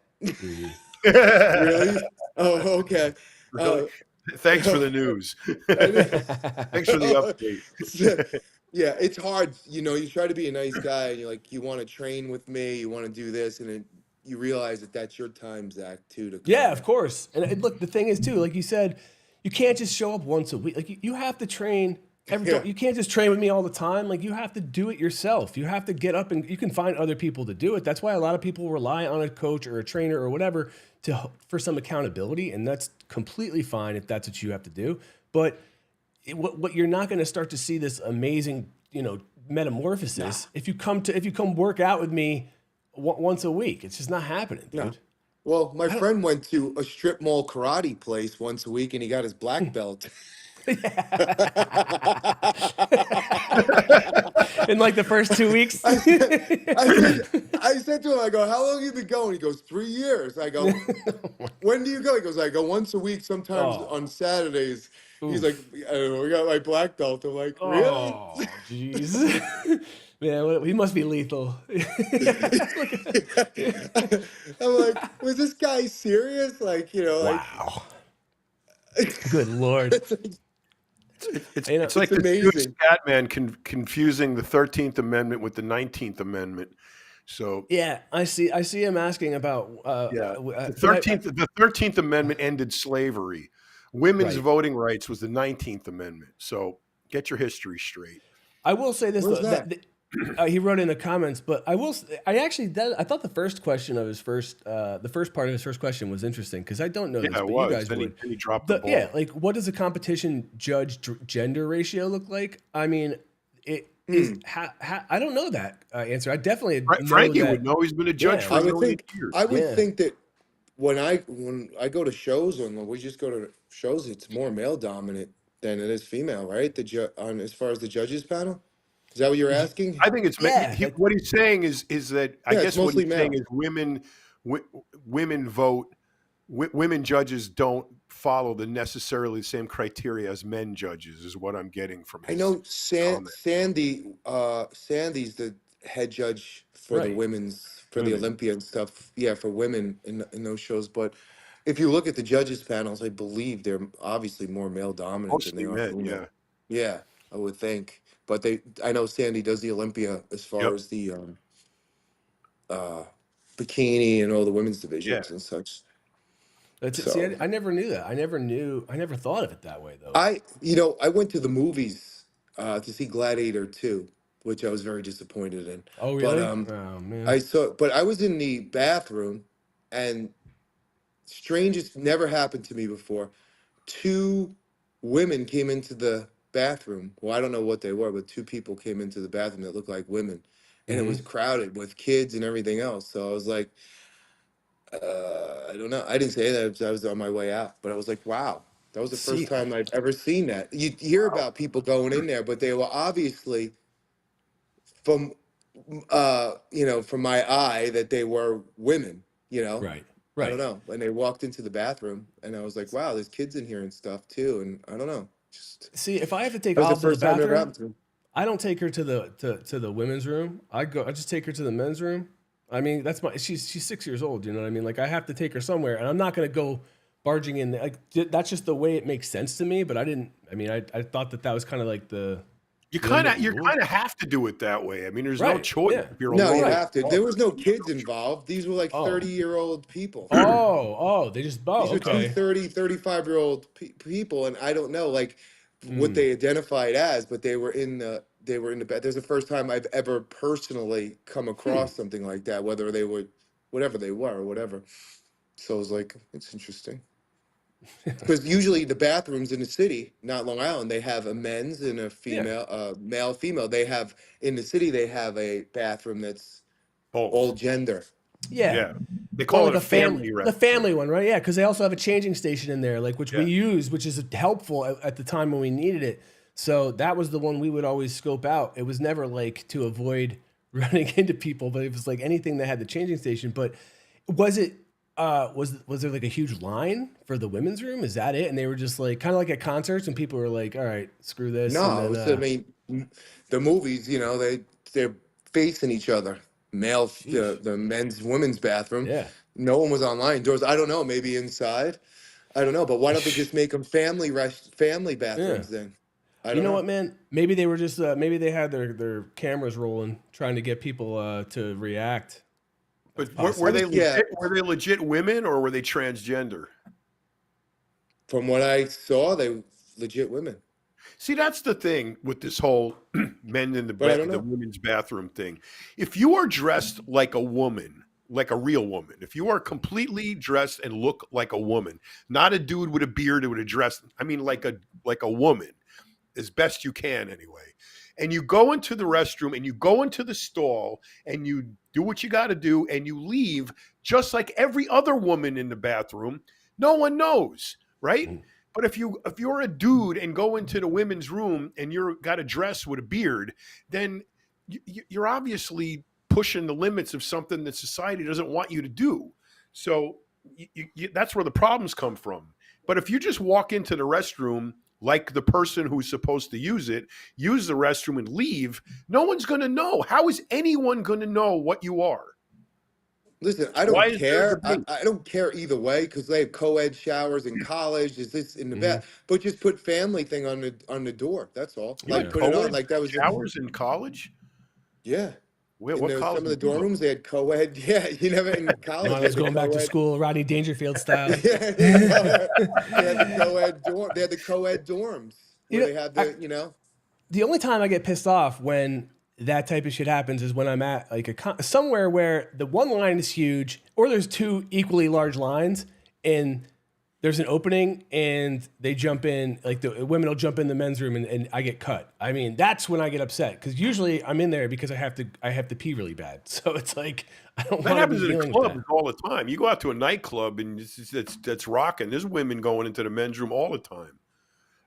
Really? Oh, okay. Really? Thanks for the news. Thanks for the update. Yeah, it's hard. You try to be a nice guy, and you're like, you want to train with me, you want to do this, and then you realize that that's your time, Zach, too. Yeah, of course. And look, the thing is too, like you said, you can't just show up once a week. Like you have to train you can't just train with me all the time. Like, you have to do it yourself. You have to get up, and you can find other people to do it. That's why a lot of people rely on a coach or a trainer or whatever for some accountability, and that's completely fine if that's what you have to do. But what you're not going to start to see this amazing, metamorphosis if you come work out with me once a week. It's just not happening, dude. No. Well, my friend went to a strip mall karate place once a week, and he got his black belt. In like the first 2 weeks. I said to him, I go, how long have you been going? He goes, 3 years. I go, when do you go? He goes, I go once a week, sometimes on Saturdays. He's like, I don't know, we got my black belt. I'm like, really? Oh, jeez. Man, he must be lethal. I'm like, was this guy serious? Like, wow. Good Lord. It's like the Scatman confusing the 13th Amendment with the 19th Amendment. So yeah, I see him asking about the 13th Amendment ended slavery. Women's voting rights was the 19th Amendment. So get your history straight. I will say this though, he wrote in the comments, but I thought the first question of the first part of his first question was interesting, because I don't know this, but you guys would. He dropped the ball. Yeah, like, what does a competition judge gender ratio look like? I mean, I don't know that answer. I definitely Frankie would know. He's been a judge for a million years. I would think that when I go to shows, or we just go to shows, it's more male dominant than it is female, right? As far as the judges panel. Is that what you're asking? I think it's what he's saying is that I guess what he's saying is women vote. Women judges don't follow necessarily the same criteria as men judges, is what I'm getting from his I know comment. Sandy's the head judge for the the Olympia and stuff. Yeah, for women in those shows. But if you look at the judges panels, I believe they're obviously more male dominant than they are female. Yeah, I would think. But I know Sandy does the Olympia as far as the bikini and all the women's divisions and such. See, I never knew that. I never thought of it that way, though. I went to the movies to see Gladiator 2, which I was very disappointed in. Oh, really? But, oh, man. but I was in the bathroom, and strangest never happened to me before. 2 women came into the bathroom. Well, I don't know what they were, but 2 people came into the bathroom that looked like women, and it was crowded with kids and everything else. So I was like, I don't know. I didn't say that. I was on my way out, but I was like, wow, that was the first time I've ever seen that. You hear about people going in there, but they were obviously from my eye that they were women, Right. I don't know. And they walked into the bathroom, and I was like, wow, there's kids in here and stuff too. And I don't know. See, if I have to take that was off the first to the time it ever bathroom, happened to me. I don't take her to the women's room. I just take her to the men's room. I mean, she's 6 years old. You know what I mean? Like, I have to take her somewhere, and I'm not going to go barging in. Like, that's just the way it makes sense to me. But I thought that was kind of like you kind of have to do it that way. I mean, there's no choice. Yeah. If you're no, you have to. There was no kids involved. These were like 30-year-old people. They just These were 30, 35-year-old people, and I don't know like what they identified as, but they were in the they were in the bed. There's the first time I've ever personally come across something like that, whether they would, whatever they were or whatever. So I was like, it's interesting. Because usually the bathrooms in the city, not Long Island, they have a men's and a female, male, female. They have, in the city, they have a bathroom that's Both. all gender. Yeah. They call it a family the family one, right? Yeah, because they also have a changing station in there, like which we use, which is helpful at the time when we needed it. So that was the one we would always scope out. It was never like to avoid running into people, but it was like anything that had the changing station. But was it was there like a huge line for the women's room? Is that it? And they were just like kind of like at concerts, and people were like, "All right, screw this." No, And then, I mean, the movies, you know, they're facing each other. Male, the men's, women's bathroom. yeah. No one was online. Doors, I don't know, maybe inside. I don't know, but why don't they just make them family bathrooms then? I You don't know know. what, man? Maybe they were just maybe they had their cameras rolling, trying to get people to react. But That's were they possible. legit, Yeah. were they legit women or were they transgender? From what I saw, they legit women. See, that's the thing with this whole men in But I don't the know. women's bathroom thing. If you are dressed like a woman, like a real woman, if you are completely dressed and look like a woman, not a dude with a beard with a dress, I mean like a woman, as best you can anyway. And you go into the restroom and you go into the stall and you do what you got to do and you leave just like every other woman in the bathroom, no one knows, right? Mm. But if you're a dude and go into the women's room and you're got a dress with a beard, then you're obviously pushing the limits of something that society doesn't want you to do. So that's where the problems come from. But if you just walk into the restroom like the person who's supposed to use the restroom and leave, no one's going to know. How is anyone going to know what you are? Listen, I Why don't is there a care. debate? I don't care either way because they have co-ed showers in college. Is this in the bath? But just put family thing on the door. That's all. You Like had put it on. co-ed Like that was showers in college? yeah. Where, In what college some of the did you dorm go? rooms, they had co-ed. Yeah, you never in college. When I They was had the going back to co-ed. school, Rodney Dangerfield style. Yeah, they had the co-ed dorm. They had the co-ed dorms You where know, they had the, you know. the only time I get pissed off when that type of shit happens is when I'm at like somewhere where the one line is huge, or there's two equally large lines, and there's an opening, and they jump in, like the women will jump in the men's room, and I get cut. I mean, that's when I get upset because usually I'm in there because I have to pee really bad. So it's like I don't That want to be happens in dealing a with club that. all the time. You go out to a nightclub and that's rocking. There's women going into the men's room all the time,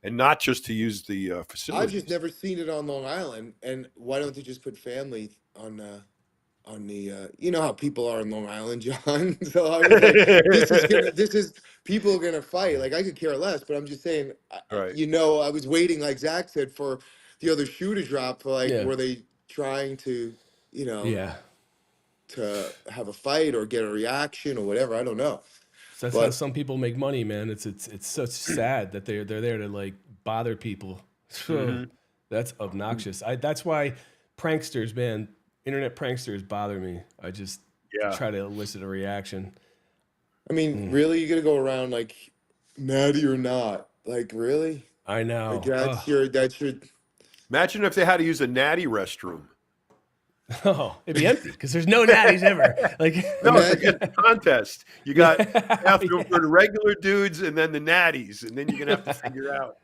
and not just to use the I've facilities. just never seen it on Long Island. And why don't they just put family on the you know how people are in Long Island, John. So I was like, this is people are gonna fight. Like I could care less, but I'm just saying, Right. you know, I was waiting, like Zach said, for the other shoe to drop. For like, Yeah. were they trying to, you know, Yeah. to have a fight or get a reaction or whatever? I don't know. So that's how But some people make money, man. It's such sad that they're there to like bother people. Mhm. That's obnoxious. That's why pranksters, man, internet pranksters bother me. I just Yeah. try to elicit a reaction. I mean, really, you gotta go around like natty or not? Like really? I know. Like that's your. Imagine if they had to use a natty restroom. Oh, it'd be empty because there's no natties ever. Like No, it's like a contest. You got bathroom Yeah. for the regular dudes and then the natties, and then you're gonna have to figure out.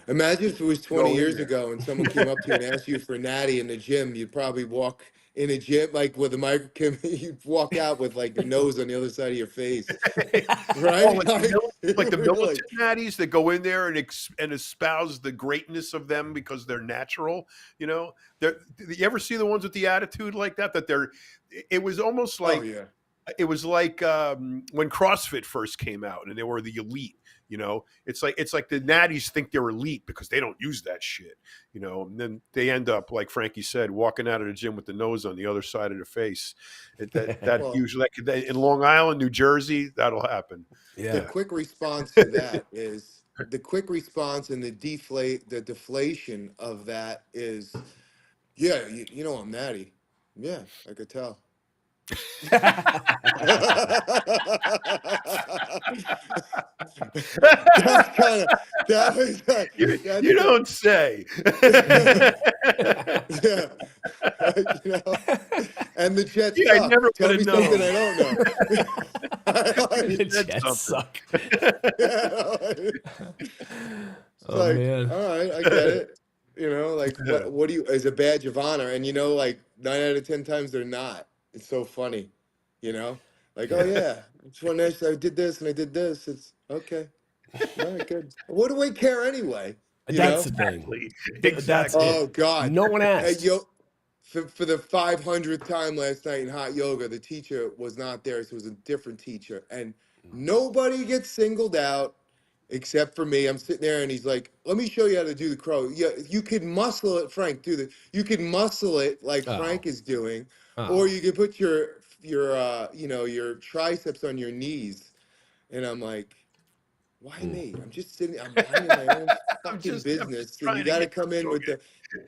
Imagine if it was Go 20 in years there. ago and someone came up to you and asked you for a natty in the gym. You'd probably walk in a gym like with a micro. You'd walk out with like your nose on the other side of your face, right? Oh, like the Really? militant natties that go in there and espouse the greatness of them because they're natural. You know, you ever see the ones with the attitude like that? It was almost like Oh yeah. it was like when CrossFit first came out and they were the elite. You know, it's like the natties think they're elite because they don't use that shit. You know, and then they end up, like Frankie said, walking out of the gym with the nose on the other side of the face. That Well, usually in Long Island, New Jersey, that'll happen. the Yeah. quick response to that is the quick response and the deflation of that is, yeah, you know I'm natty. Yeah, I could tell. That's kind of that was you don't say. Yeah, you know, and the Jets Yeah, I suck. never Tell would me have something known. I don't know. The said Jets something. suck. It's Oh like, man. all right, I get it. You know, like what do you as a badge of honor? And you know, like 9 out of 10 times they're not. It's so funny, you know, like oh yeah, it's one night I did this and I did this. It's okay, all right, good. What do I care anyway? You That's know? the thing. That's Exactly. Oh it. God, No one asked. yo, for the 500th time last night in hot yoga, the teacher was not there, so it was a different teacher, and nobody gets singled out except for me. I'm sitting there, and he's like, "Let me show you how to do the crow. Yeah, you could muscle it, Frank. Do the. You can muscle it like Oh. Frank is doing, Oh. or you could put your your triceps on your knees." And I'm like, "Why me? I'm just sitting. I'm minding my own I'm fucking just business, and you trying to got to get come in with it.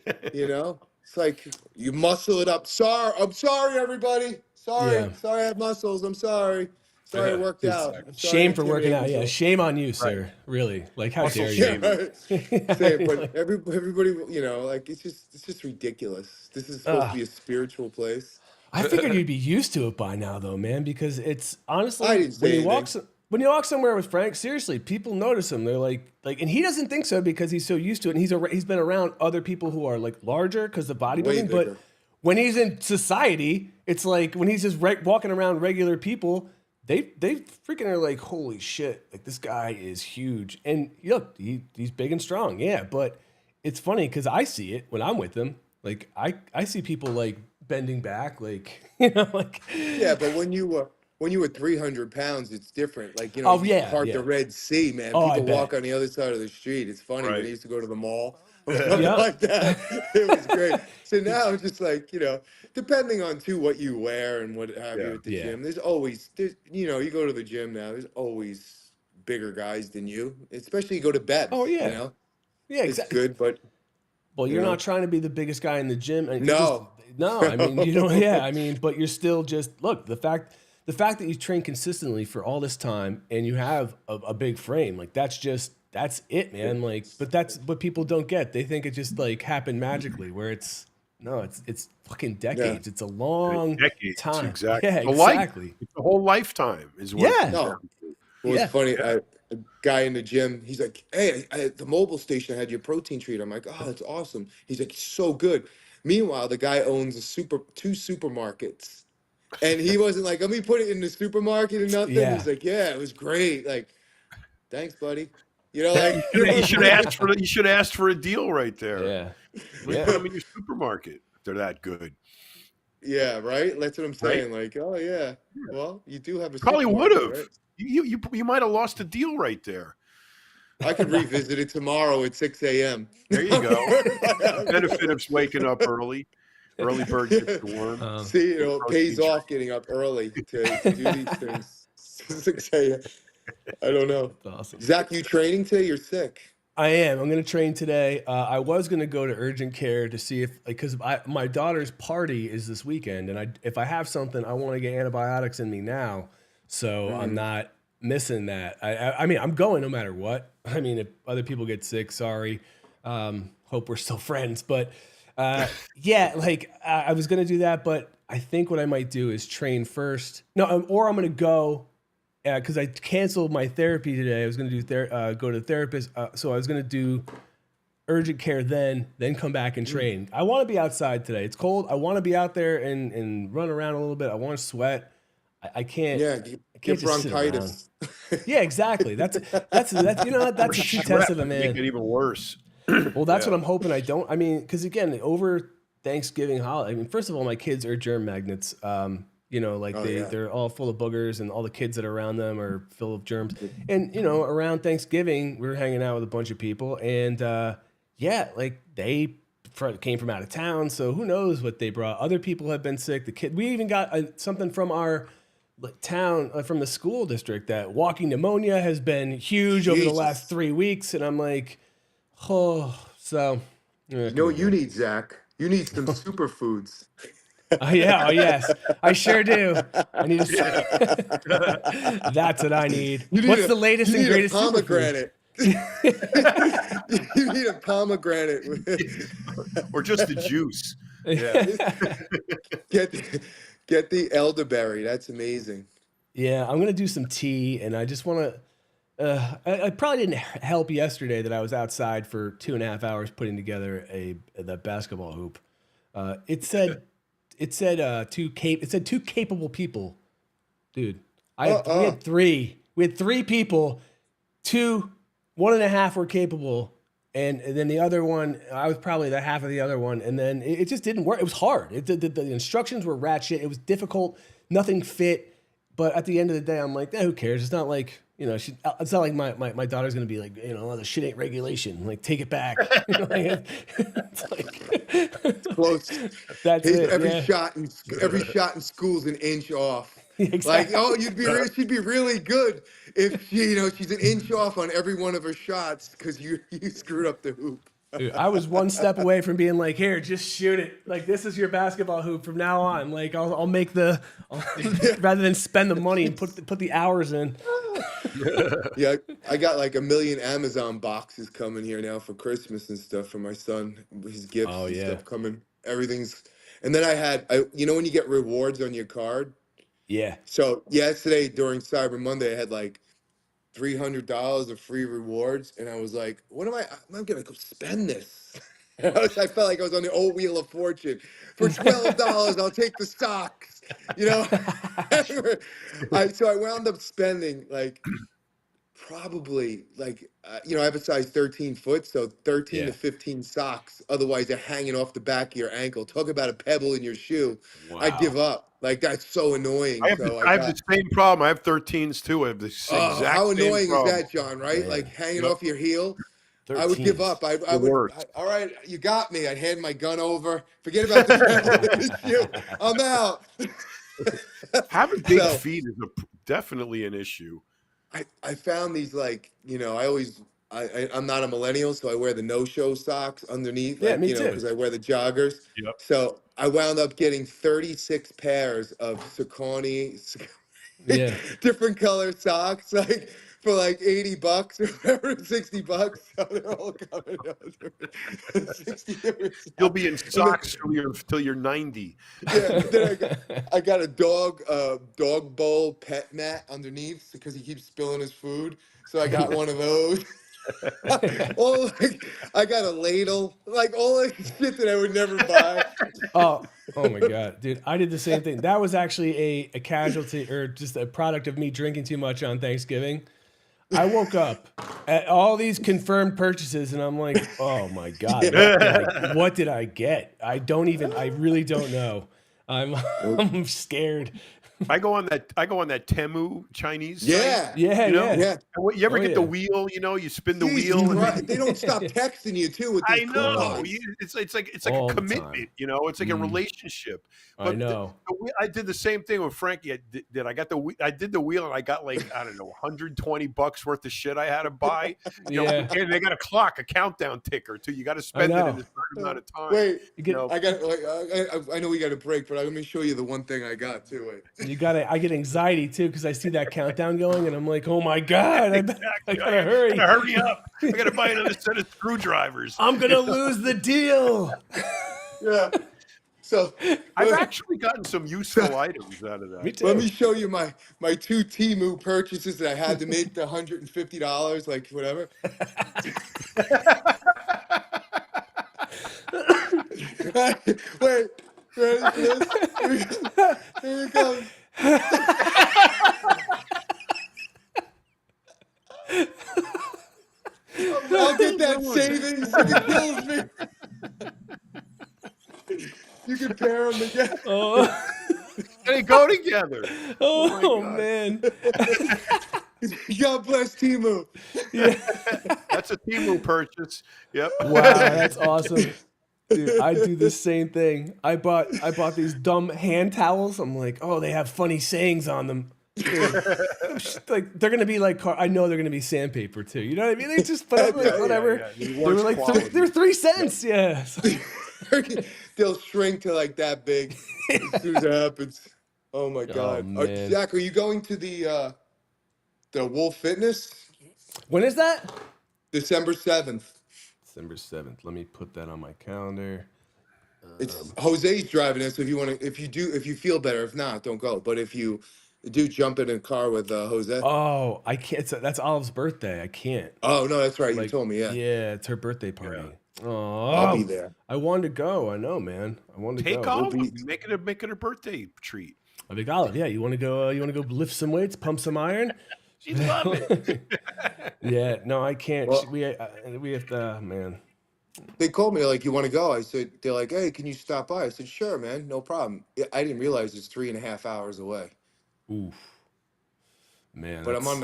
the." You know, it's like you muscle it up. I'm sorry, everybody. Yeah. Sorry, I have muscles. I'm sorry. Sorry, I worked It's out. I'm sorry, shame I for working intimidated out. Yeah, myself. shame on you, Right. sir. Really, like how Muscle dare Yeah, you? right. I Say it, mean, but like, everybody, you know, like it's just ridiculous. This is supposed to be a spiritual place. I figured you'd be used to it by now, though, man. Because it's I honestly didn't say anything. when you walk somewhere with Frank, seriously, people notice him. They're like, and he doesn't think so because he's so used to it, and he's been around other people who are like larger because of Way bodybuilding. But bigger. when he's in society, it's like when he's just walking around regular people, they freaking are like, holy shit, like this guy is huge. And look, he's big and strong, yeah. But it's funny because I see it when I'm with him. Like I see people like bending back, like like Yeah, but when you were 300 pounds, it's different. Like, you know, oh you yeah, part yeah. the Red Sea, man. Oh, I People walk bet. on the other side of the street. It's funny when I Right. used to go to the mall or something Yep. like that. It was great. So now it's just like, you know, depending on too what you wear and what have you Yeah. at the Yeah. gym, you know, you go to the gym now, there's always bigger guys than you, especially you go to Oh Bev's, you yeah. know, Yeah, it's exactly. good, but Well, you you're know, not trying to be the biggest guy in the gym, and no, no. I mean, yeah. I mean, but you're still just look the fact that you train consistently for all this time and you have a big frame, like that's it, man. Like, but that's what people don't get. They think it just like happened magically, where it's no, it's fucking yeah, decades. It's a long Decades. time. Exactly. Yeah, A life. exactly. It's a whole lifetime is what it Yeah, comes no. down to. It was yeah. funny. Yeah. A guy in the gym, he's like, "Hey, at the mobile station, I had your protein treat." I'm like, "Oh, that's awesome." He's like, "So good." Meanwhile, the guy owns two supermarkets, and he wasn't like, "Let me put it in the supermarket and nothing." Yeah. He's like, "Yeah, it was great." Like, thanks, buddy. You know, like, you know You what should I'm have asked for you should have asked for a deal right there. Yeah. We Yeah. put them in your supermarket. They're that good. Yeah, right. That's what I'm Right? saying. Like, oh yeah. Well, you do have a Probably would supermarket, have. right? You might have lost a deal right there. I could revisit it tomorrow at 6 a.m. There you go. Benefit of waking up early. Early bird gets the worm. See, you Good know, it pays protein off getting up early to do these things. 6 a.m. I don't know. That's awesome. Zach, you training today? You're sick. I am. I'm going to train today. I was going to go to urgent care to see if, because my daughter's party is this weekend, and if I have something, I want to get antibiotics in me now, so I'm not missing that. I mean, I'm going no matter what. I mean, if other people get sick, sorry. Hope we're still friends, but yeah, like I was going to do that, but I think what I might do is train first. No, or I'm going to go. Yeah, because I canceled my therapy today. I was going to do go to the therapist, so I was going to do urgent care then come back and train. I want to be outside today. It's cold. I want to be out there and run around a little bit. I want to sweat. I can't. Yeah, I get can't just sit around. bronchitis. Yeah, exactly. That's you know what? That's a true test of a Make man. it even worse. Well, that's Yeah. what I'm hoping I don't. I mean, because again, over Thanksgiving holiday. I mean, first of all, my kids are germ magnets. You know, like they're all full of boogers, and all the kids that are around them are full of germs. And you know, around Thanksgiving, we were hanging out with a bunch of people, and yeah, like they came from out of town, so who knows what they brought. Other people have been sick. We even got something from our town, from the school district, that walking pneumonia has been huge over the last 3 weeks, and I'm like, oh, so. You know what you need, Zach? You need some superfoods. Yeah, oh yes, I sure do. I need to. That's what I need. What's the latest and greatest superfood? You need a pomegranate. Or just the juice. Yeah. Get the elderberry. That's amazing. Yeah, I'm gonna do some tea, and I just want to. I probably didn't help yesterday that I was outside for 2.5 hours putting together the basketball hoop. It said two capable people, dude. We had three. We had three people. One and a half were capable, and then the other one, I was probably the half of the other one, and then it just didn't work. It was hard. The instructions were ratchet. It was difficult. Nothing fit. But at the end of the day, I'm like, who cares? It's not like, it's not like my daughter's gonna be like, oh, the shit ain't regulation. Like, take it back. It's like close. That's it. Every shot in school's an inch off. Exactly. Like, she'd be really good if she's an inch off on every one of her shots because you screwed up the hoop. Dude, I was one step away from being like, here, just shoot it. Like, this is your basketball hoop from now on. Like, I'll make rather than spend the money and put the hours in. Yeah, I got like 1 million Amazon boxes coming here now for Christmas and stuff for my son. His gifts and stuff coming. Everything's, and then when you get rewards on your card. Yeah. So yesterday during Cyber Monday, I had like $300 of free rewards, and I was like, I'm gonna go spend this. I felt like I was on the old Wheel of Fortune. For $12, I'll take the stocks, So I wound up spending like probably like I have a size 13 foot, so 13 to 15 socks. Otherwise they're hanging off the back of your ankle. Talk about a pebble in your shoe. Wow. I give up. Like, that's so annoying. I have the same problem. I have 13s too. I have the exact how annoying same is that, John? Right? Yeah. Like hanging off your heel. 13s. I would give up. I would. All right, you got me. I'd hand my gun over. Forget about the shoe. I'm out. Having big feet is definitely an issue. I found these, like, I'm not a millennial, so I wear the no-show socks underneath. Yeah, me too. Because I wear the joggers. Yep. So I wound up getting 36 pairs of Saucony, different color socks, like for like $80 or whatever, $60. So they're all coming out. 60 different socks. You'll be in socks till you're 90. Yeah. Then I got a dog bowl pet mat underneath because he keeps spilling his food. So I got one of those. I got a ladle, like all that shit that I would never buy. Oh my God, dude. I did the same thing. That was actually a casualty or just a product of me drinking too much on Thanksgiving. I woke up at all these confirmed purchases and I'm like, oh my God, what did I get? I really don't know. I'm scared. I go on that Temu Chinese site. Yeah. You ever get the wheel? You spin the wheel. Right. They don't stop texting you too. With I know. It's like a commitment. It's like a relationship. But I know. I did the same thing with Frankie. I did the wheel and I got like, I don't know, $120 worth of shit I had to buy. And they got a countdown ticker too. You got to spend it in a certain amount of time. Wait, I know we got a break, but let me show you the one thing I got too. Wait. I get anxiety too because I see that countdown going and I'm like, oh my God, I gotta hurry. I gotta hurry up. I gotta buy another set of screwdrivers. I'm gonna lose the deal. Yeah. So I've actually gotten some useful items out of that. Me too. Let me show you my 2 Temu purchases that I had to make the $150, like whatever. Wait. Ready for this? Here it comes. I'll get that savings if it kills me. You can pair them together. Oh. They go together. Oh man. God bless Temu. Yeah. That's a Temu purchase. Yep. Wow, that's awesome. Dude, I do the same thing. I bought these dumb hand towels. I'm like, oh, they have funny sayings on them. Like they're gonna be like, I know they're gonna be sandpaper too. You know what I mean? They just put up like, whatever. Yeah. They were like they're 3 cents. Yeah. they'll shrink to like that big as soon as it happens. Oh my God. man. Zach, are you going to the Wolf Fitness? When is that? December 7th. December 7th. Let me put that on my calendar. It's Jose's driving it, so if you feel better, if not, don't go. But if you do, jump in a car with Jose. Oh, I can't. That's Olive's birthday. I can't. Oh no, that's right. Like, you told me. Yeah. Yeah, it's her birthday party. Yeah. Oh, I'll be there. I wanted to go. I know, man. I wanted to Take go. off. Make it a birthday treat. A big Olive. Yeah, you want to go? You want to go lift some weights, pump some iron? She'd love it. Yeah. No, I can't. Well, we have to. Man. They called me, they're like, you want to go? I said, they're like, hey, can you stop by? I said, sure, man, no problem. I didn't realize it's 3.5 hours away. Oof. Man. But I'm on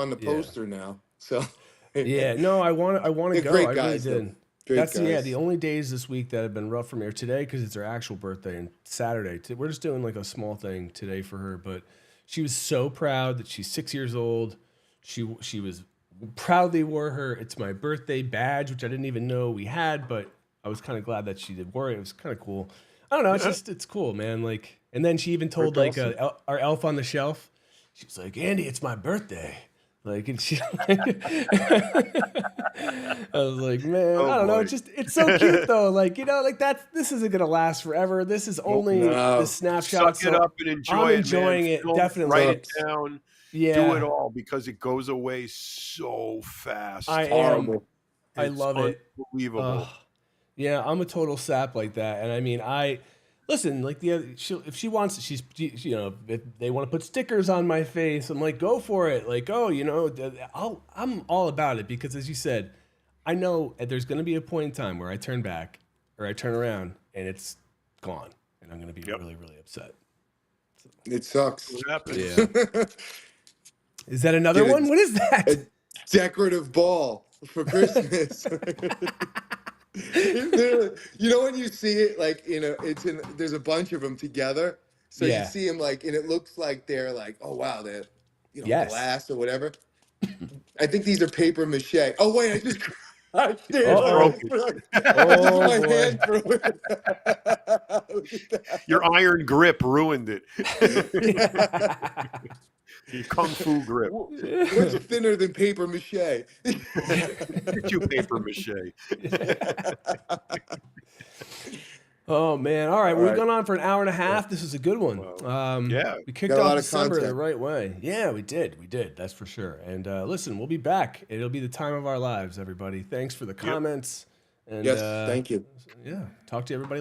the poster now. So yeah, no, I want to go. Great I guys, really did. Great That's guys. the only days this week that have been rough for me are today because it's her actual birthday and Saturday. We're just doing like a small thing today for her, but she was so proud that she's 6 years old. She was proudly wore her "It's my birthday" badge, which I didn't even know we had, but I was kind of glad that she did wear it. It was kind of cool. I don't know. It's cool, man. Like, and then she even told awesome. our elf on the shelf. She was like, "Andy, it's my birthday." Like, and she, I was like, man, I don't know. It's so cute though. Like, like this isn't gonna last forever. This is only the snapshot. Suck it up and enjoy it. I'm enjoying it. Don't Definitely. Write it down. Yeah. Do it all because it goes away so fast. I Horrible. I love it. Unbelievable. Yeah, I'm a total sap like that. And I mean, listen, like if she wants, if they want to put stickers on my face, I'm like, go for it. Like, I'm all about it because as you said, I know there's going to be a point in time where I turn back or I turn around and it's gone and I'm going to be really, really upset. It sucks. What happened? Yeah. Is that another one? What is that? A decorative ball for Christmas. You know when you see it, like, there's a bunch of them together. So you see them like, and it looks like they're like, oh wow, they're glass or whatever. I think these are paper mache. Oh wait, I just crushed it. I just put my hand through it. Your iron grip ruined it. Your kung fu grip. What's thinner than paper mache? You paper mache. Oh man! All right, we've gone on for an hour and a half. This is a good one. Yeah, we kicked off December the right way. Yeah, we did. That's for sure. And listen, we'll be back. It'll be the time of our lives, everybody. Thanks for the comments. And yes, thank you. Yeah, talk to everybody.